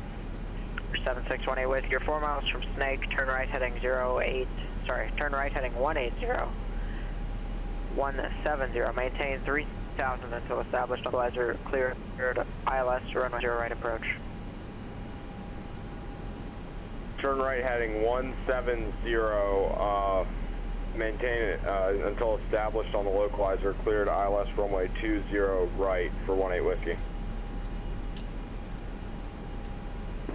7618 with your 4 miles from Snake, turn right heading 18, turn right heading 180, 170, maintain 3000 until established equalizer cleared ILS, runway 0 right approach. Turn right heading 170, maintain it until established on the localizer, cleared ILS runway 20 right for 18 Whiskey.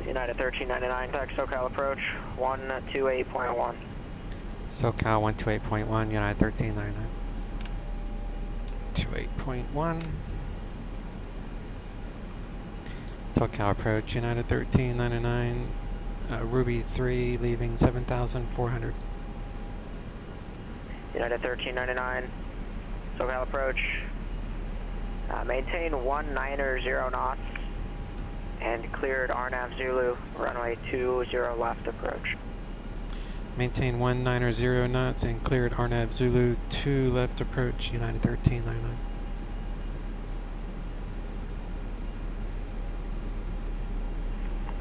United 1399, contact SoCal approach 128.1. SoCal 128.1, United 1399. 28.1. SoCal approach, United 1399. Ruby 3 leaving 7,400. United 1399, SoCal approach. Maintain 190 knots and cleared RNAV Zulu, runway 20 left approach. Maintain 190 knots and cleared RNAV Zulu 2 left approach, United 1399.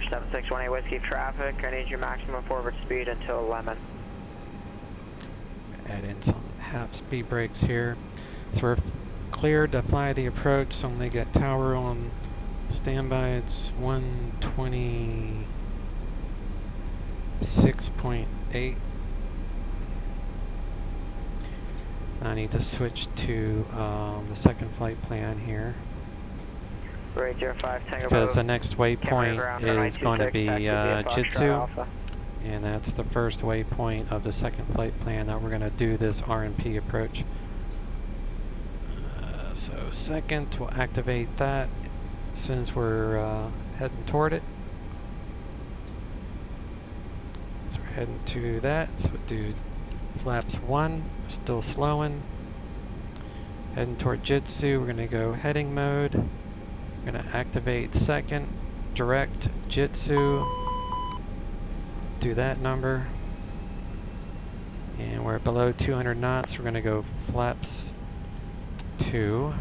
Seven 618 Whiskey traffic, I need your maximum forward speed until Lemon. Add in some half speed brakes here. So we're cleared to fly the approach, so I'm going to get tower on standby. It's 126.8. I need to switch to the second flight plan here. Radio 5 Tango because the next waypoint is going to be Jitsu, and that's the first waypoint of the second flight plan that we're going to do this RMP approach. So second, we'll activate that as soon as we're heading toward it. So we're heading to that, so we'll do flaps 1, still slowing. Heading toward Jitsu, we're going to go heading mode. We're going to activate second, direct, Jitsu, do that number, and we're below 200 knots, we're going to go flaps 2.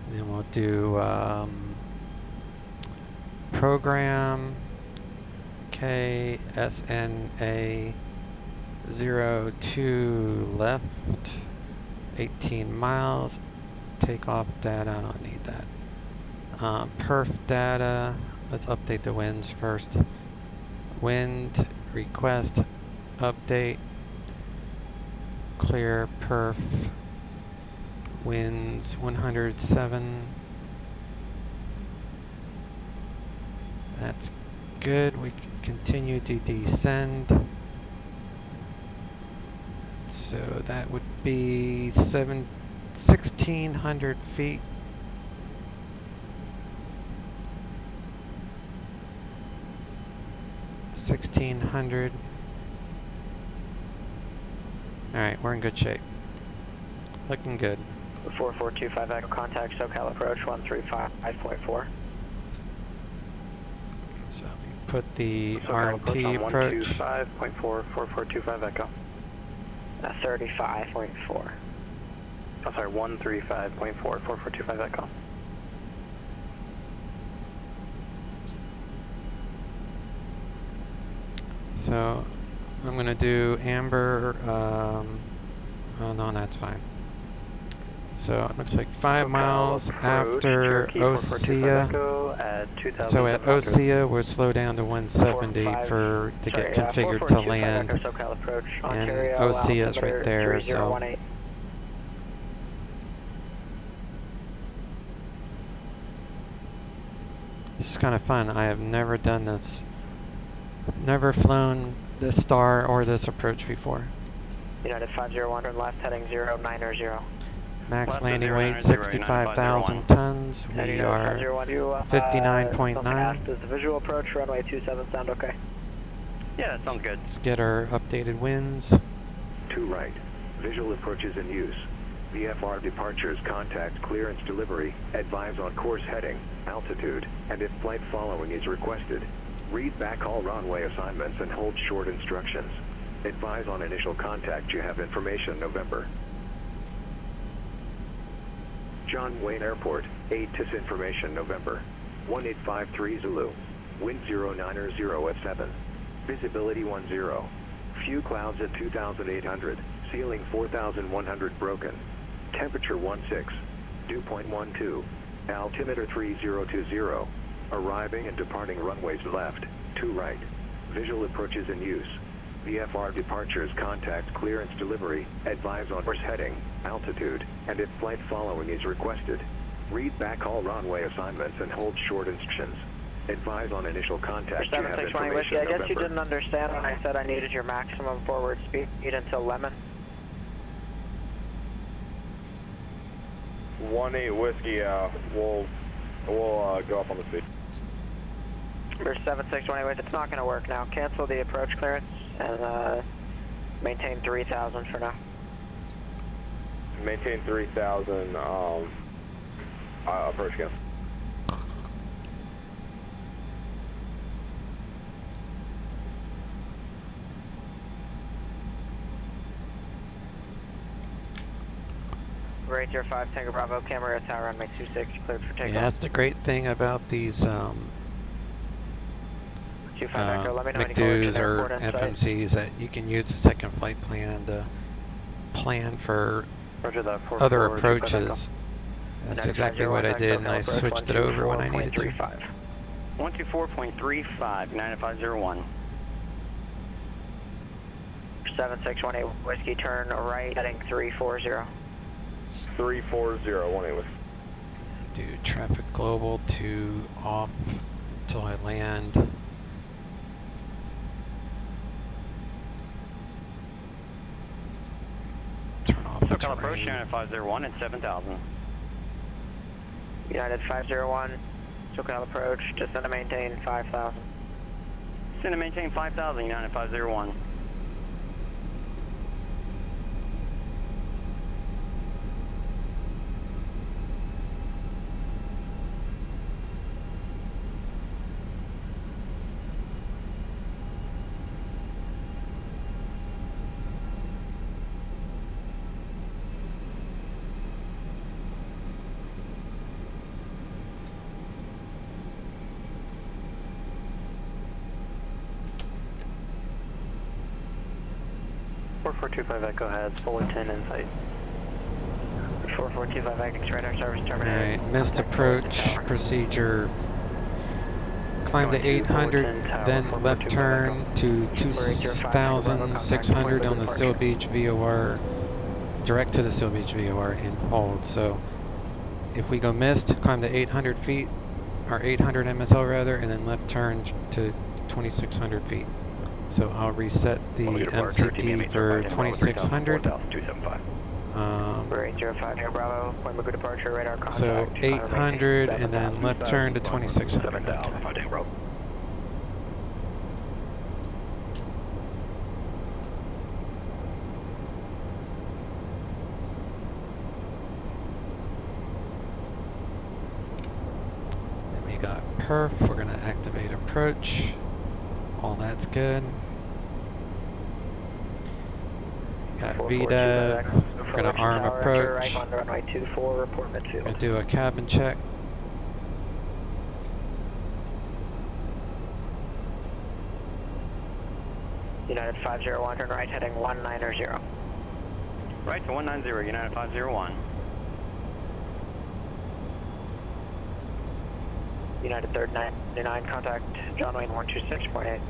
And then we'll do program KSNA 02 left, 18 miles, takeoff data, I don't need that. Perf data, let's update the winds first. Wind request update, clear perf, winds 107. That's good, we can continue to descend. So that would be 1,600 feet. Alright, we're in good shape. Looking good. 4425 Echo, contact SoCal approach 135.4. So we put the RMP approach. 125.4, 4425 Echo. 35.4. Oh, sorry, 135.4, 4425 Echo. So I'm going to do amber. Oh no, that's fine. So it looks like 5 miles after Osea. So at Osea, we'll slow down to 170 to get configured to land. And Osea is right there. So this is kind of fun. I have never done this. Never flown this star or this approach before. United 501, turn left heading 090. Max landing weight 65,000 tons. We are 59.9. Does the visual approach runway 27 sound okay? Yeah, that sounds good. Let's get our updated winds. 2 right. Visual approaches in use. VFR departures, contact, clearance, delivery, advise on course heading, altitude, and if flight following is requested. Read back all runway assignments and hold short instructions. Advise on initial contact, you have information November. John Wayne Airport, 8 TIS information, November. 1853 Zulu. Wind 090 at 7. Visibility 10. Few clouds at 2,800. Ceiling 4,100 broken. Temperature 16. Dew point 12. Altimeter 3020. Arriving and departing runways left, 2 right. Visual approaches in use. VFR departures, contact clearance delivery, advise on course heading, altitude, and if flight following is requested. Read back all runway assignments and hold short instructions. Advise on initial contact. 7620 Whiskey, I guess you didn't understand when I said I needed your maximum forward speed until Lemon. 18 Whiskey, we'll go up on the speed. Number 7620 Whiskey, it's not going to work now. Cancel the approach clearance and maintain 3,000 for now. Maintain 3,000, approach again. Great, 05 Tango Bravo, camera tower runway 26, cleared for takeoff. Yeah, that's the great thing about these McDo's or FMCs, that you can use the second flight plan to plan for other approaches. That's exactly what I did, and I switched it over when I needed to. 124.35, United 501. 7618 Whiskey, turn right, heading 340. 340, 18 Whiskey. Do traffic global to off until I land. Turn off the SoCal approach, terrain. United 501 at 7,000. United 501, SoCal approach, descend to maintain 5,000. Descend to maintain 5,000, United 501. Echo has Fullerton in sight. 4425 Echo, radar service terminated. Alright, missed approach procedure. Climb to 800, then left turn to 2,600 on the Seal Beach VOR, direct to the Seal Beach VOR and hold. So if we go missed, climb to 800 feet, or 800 MSL rather, and then left turn to 2,600 feet. So I'll reset the MCP for 2,600. So 800 and then left turn to 2,600. Okay. Then we got perf, we're gonna activate approach. All that's good. Got VDEV, we're gonna arm approach. Gonna do a cabin check. United 501, turn right, heading 190. Right to 190, United 501. United 399, contact John Wayne 126.8.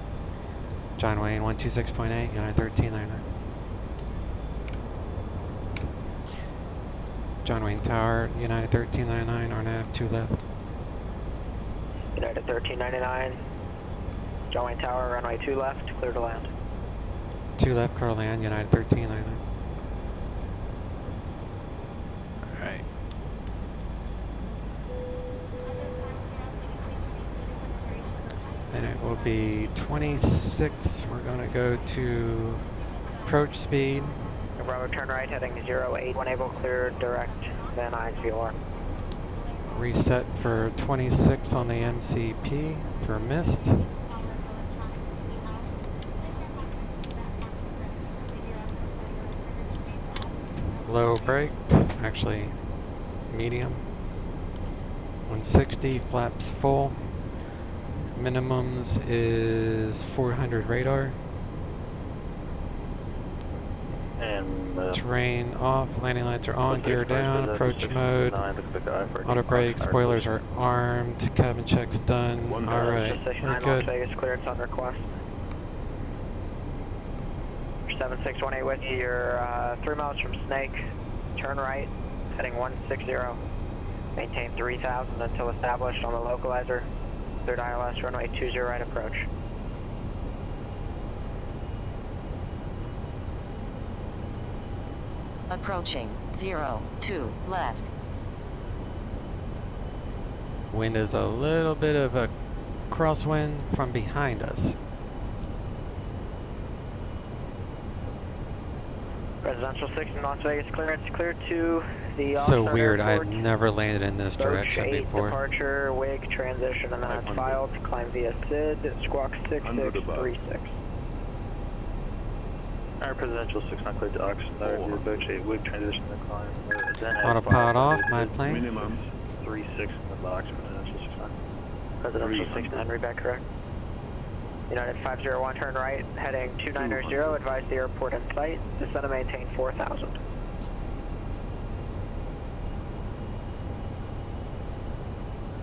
John Wayne 126.8, United 1399. John Wayne Tower, United 1399, RNAV 2 left. United 1399, John Wayne Tower, runway 2 left, clear to land. 2 left, clear to land, United 1399. Alright. And it will be 26, we're gonna go to approach speed. Bravo, turn right, heading 08, enable clear direct, then eyes VOR. Reset for 26 on the MCP for mist. Low brake, actually medium. 160, flaps full. Minimums is 400 radar. And terrain off, landing lights are on, gear down, approach mode, auto brake, spoilers are armed, cabin checks done. Alright, we're good. Vegas clearance on request. 7618 with you, you're 3 miles from Snake, turn right, heading 160. Maintain 3000 until established on the localizer. Cleared ILS, runway 20 right approach. Approaching 02 left. Wind is a little bit of a crosswind from behind us. Residential 6 in Las Vegas clearance, clear to the So weird, airport. I've never landed in this direction Approach 8 before. departure, wake transition, and then it's filed. Climb via SID, squawk 6636. Our presidential 6 not cleared to Oxnard, approach 8 wake transition to climb. Autopilot off, my plane. Minimum 36 in the box, presidential 6 9. Presidential 69, read back correct. United 501, turn right, heading 290, advise the airport in sight, descend and maintain 4000.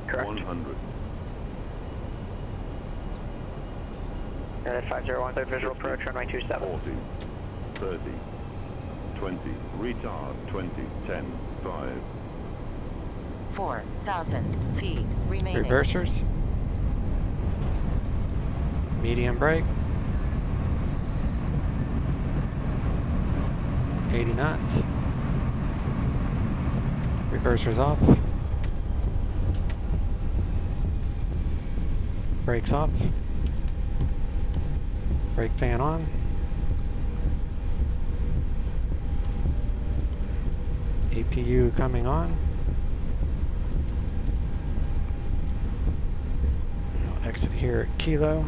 Correct. 100. United 501, third visual approach, runway 27. 40. 30. 20. Retard. 20. 10. 5. 4,000 feet remaining. Reversers. Medium brake. 80 knots. Reversers off. Brakes off. Brake fan on. APU coming on. I'll exit here at Kilo.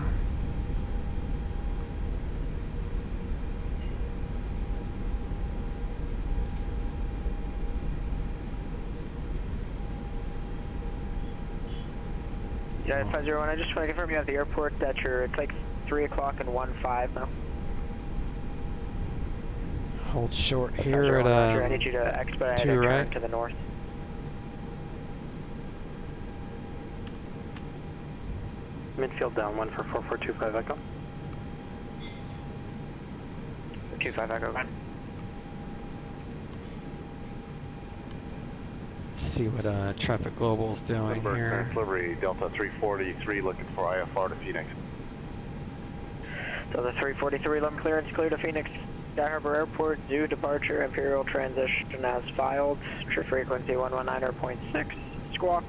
United 501, I just want to confirm you have the airport that it's like 3 o'clock and 15 now. Hold short here at I need you to expedite and turn right. to the north. Midfield down 1 for 4425 Echo. 25 Echo, go. Let's see what Traffic Global's doing here. Delivery Delta 343 looking for IFR to Phoenix. So the 343 limb clearance clear to Phoenix Sky Harbor Airport, due departure, Imperial transition as filed, true frequency 119.6, squawk.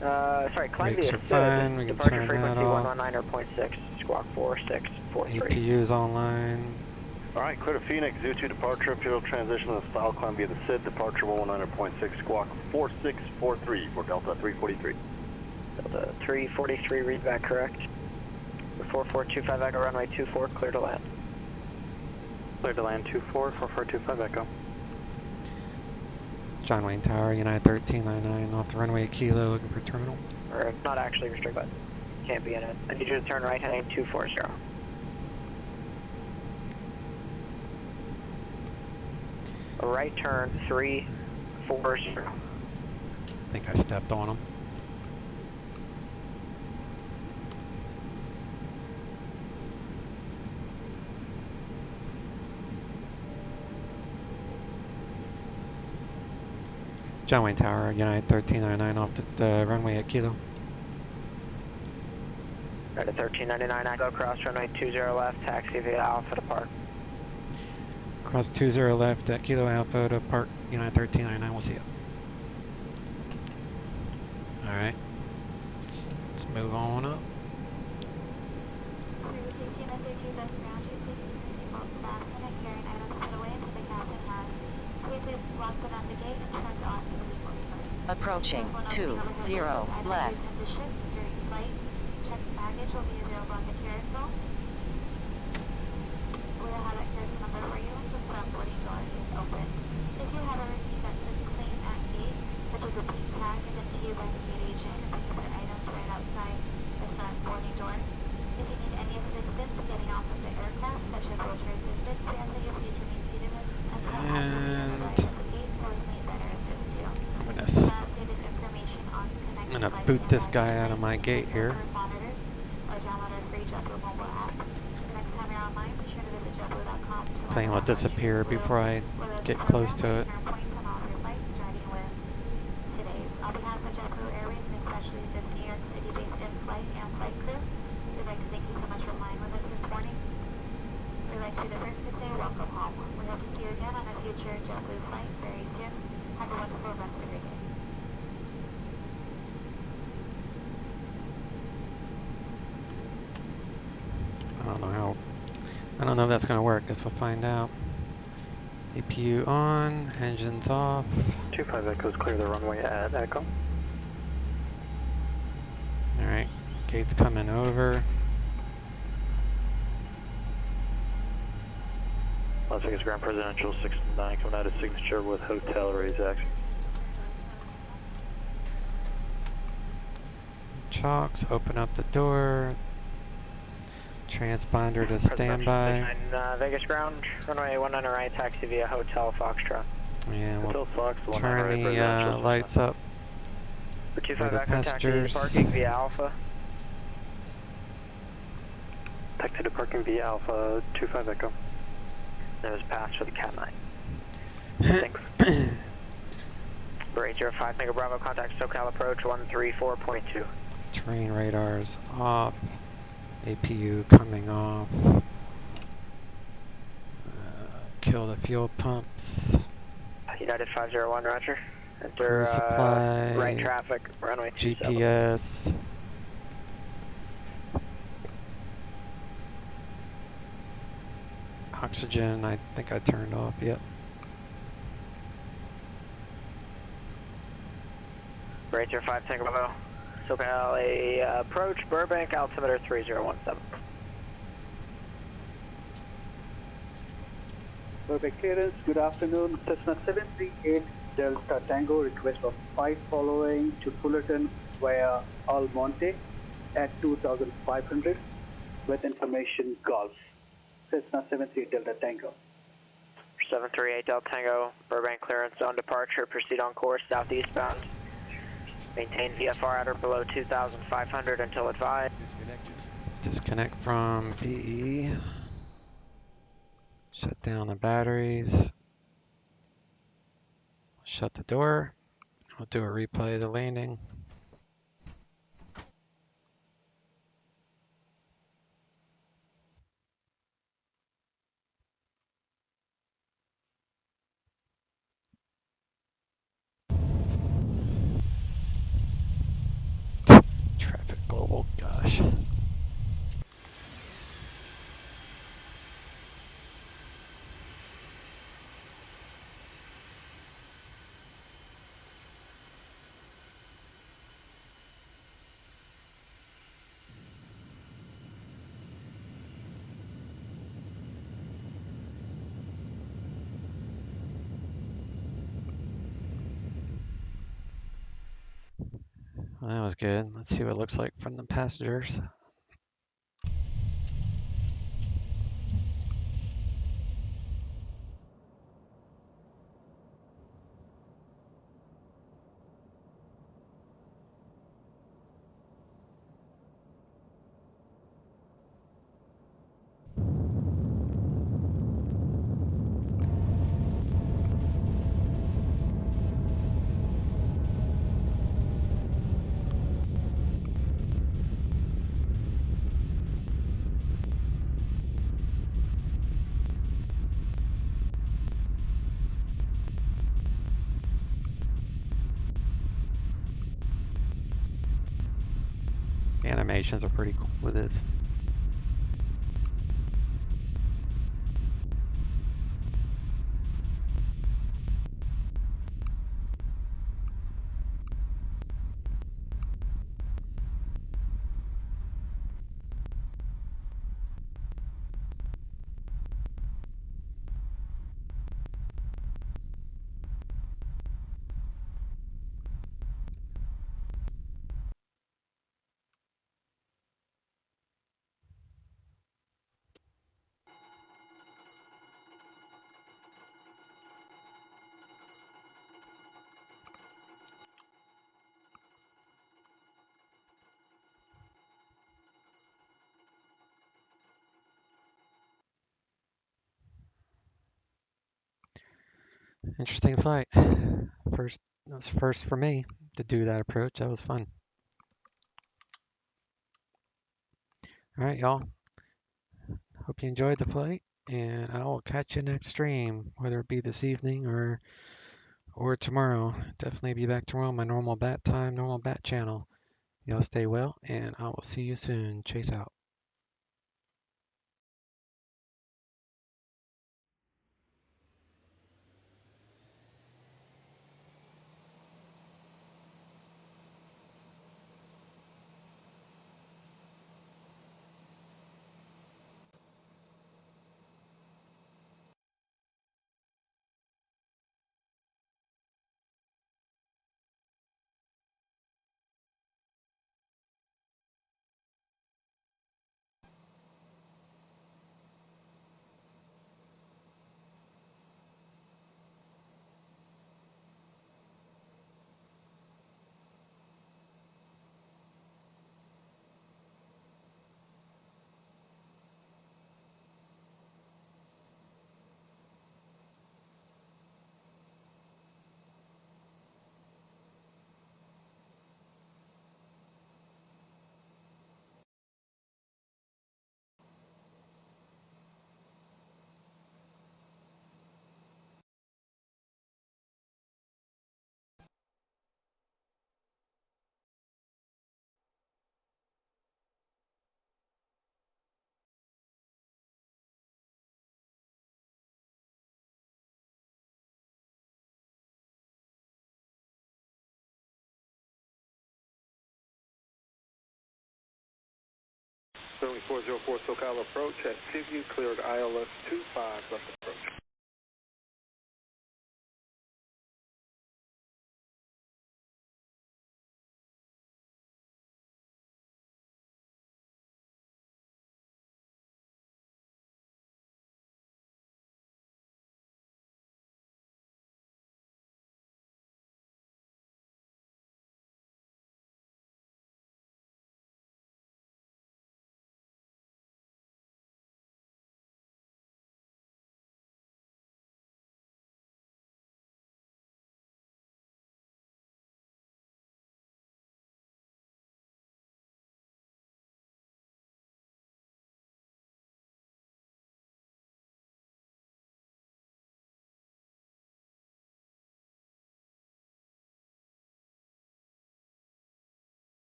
Sorry, climb Brakes via are fine, we can departure turn frequency that off. 119.6, squawk 4643. APU's online. Alright, clear to Phoenix, Zoo 2 departure, Imperial transition and style climb via the SID, departure 119.6, squawk 4643 for Delta 343. Delta 343, read back correct. 4425 Echo, runway 24, clear to land. Clear to land 24, 4425 Echo. John Wayne Tower, United 1399, off the runway at Kilo, looking for terminal. Or not actually restrict, but can't be in it. I need you to turn right heading 240. A right turn 340. I think I stepped on him. John Wayne Tower, United 1399, off the runway at Kilo. Right at 1399, I go cross runway 20 left, taxi via Alpha to park. Cross 20 left at Kilo Alpha to park, United 1399, we'll see you. Alright, let's move on up. Approaching 20 left. Checked baggage will be available on the carousel. We'll have that carousel number for you. The front boarding door is open. If you have a receipt that says clean at is a pink tag given to you by the gate agent and pick up your items right outside the front boarding door. If you need any assistance getting off of the aircraft, such as wheelchair assistance, we ask that you please remain seated until after we arrive at the gate so we may better assist you. Updated information on I'm gonna boot this guy out of my gate here. monitors or download our free JetBlue mobile app. The next time you're online, be sure to visit JetBlue.com to Thing will disappear before I get close to it. points on all your flights, starting with today's. On behalf of JetBlue Airways, and especially this New York City-based in-flight and flight crew, we'd like to thank you so much for flying with us this morning. We'd like to be the first to say welcome home. We hope to see you again on a future JetBlue flight very soon. Have a wonderful rest of your day. I don't know if that's gonna work. Guess we'll find out. APU on, engines off. 25 Echoes clear the runway at Echo. Alright, gate's coming over. Las Vegas Grand Presidential 69 coming out of signature with hotel raise action. Chalks, open up the door. Transponder to standby. Vegas ground, runway 19 right, taxi via Hotel Foxtrot. And we'll Hotel Fox, turn the lights up For for 25 the Echo, taxi passengers. departing via Alpha. Taxi departing via Alpha, 25 Echo. That was passed for the Cat 9. Thanks. For 805, Mega Bravo, contact SoCal approach 134.2. Terrain radars off. APU coming off. Kill the fuel pumps. United 501, roger. Enter Crew supply. right traffic, runway 27. GPS. Oxygen, I think I turned off, yep. For 805, Tango Bravo. SoCal approach, Burbank, altimeter 3017. Burbank clearance, good afternoon. Cessna 738 Delta Tango, request of flight following to Fullerton via Almonte at 2500 with information Golf. Cessna 78 Delta Tango. 738 Delta Tango, Burbank clearance zone departure, proceed on course southeastbound. Maintain VFR at or below 2,500 until advised. Disconnect from VE. Shut down the batteries. Shut the door. We'll do a replay of the landing. Traffic global, gosh. Well, that was good. Let's see what it looks like from the passengers. The animations are pretty cool with this. Interesting flight. First, it was first for me to do that approach. That was fun. All right, y'all. Hope you enjoyed the flight, and I will catch you next stream, whether it be this evening or tomorrow. Definitely be back tomorrow, my normal bat time, normal bat channel. Y'all stay well, and I will see you soon. Chase out. Boeing 404 SoCal approach at Seaview, cleared ILS 25 left approach.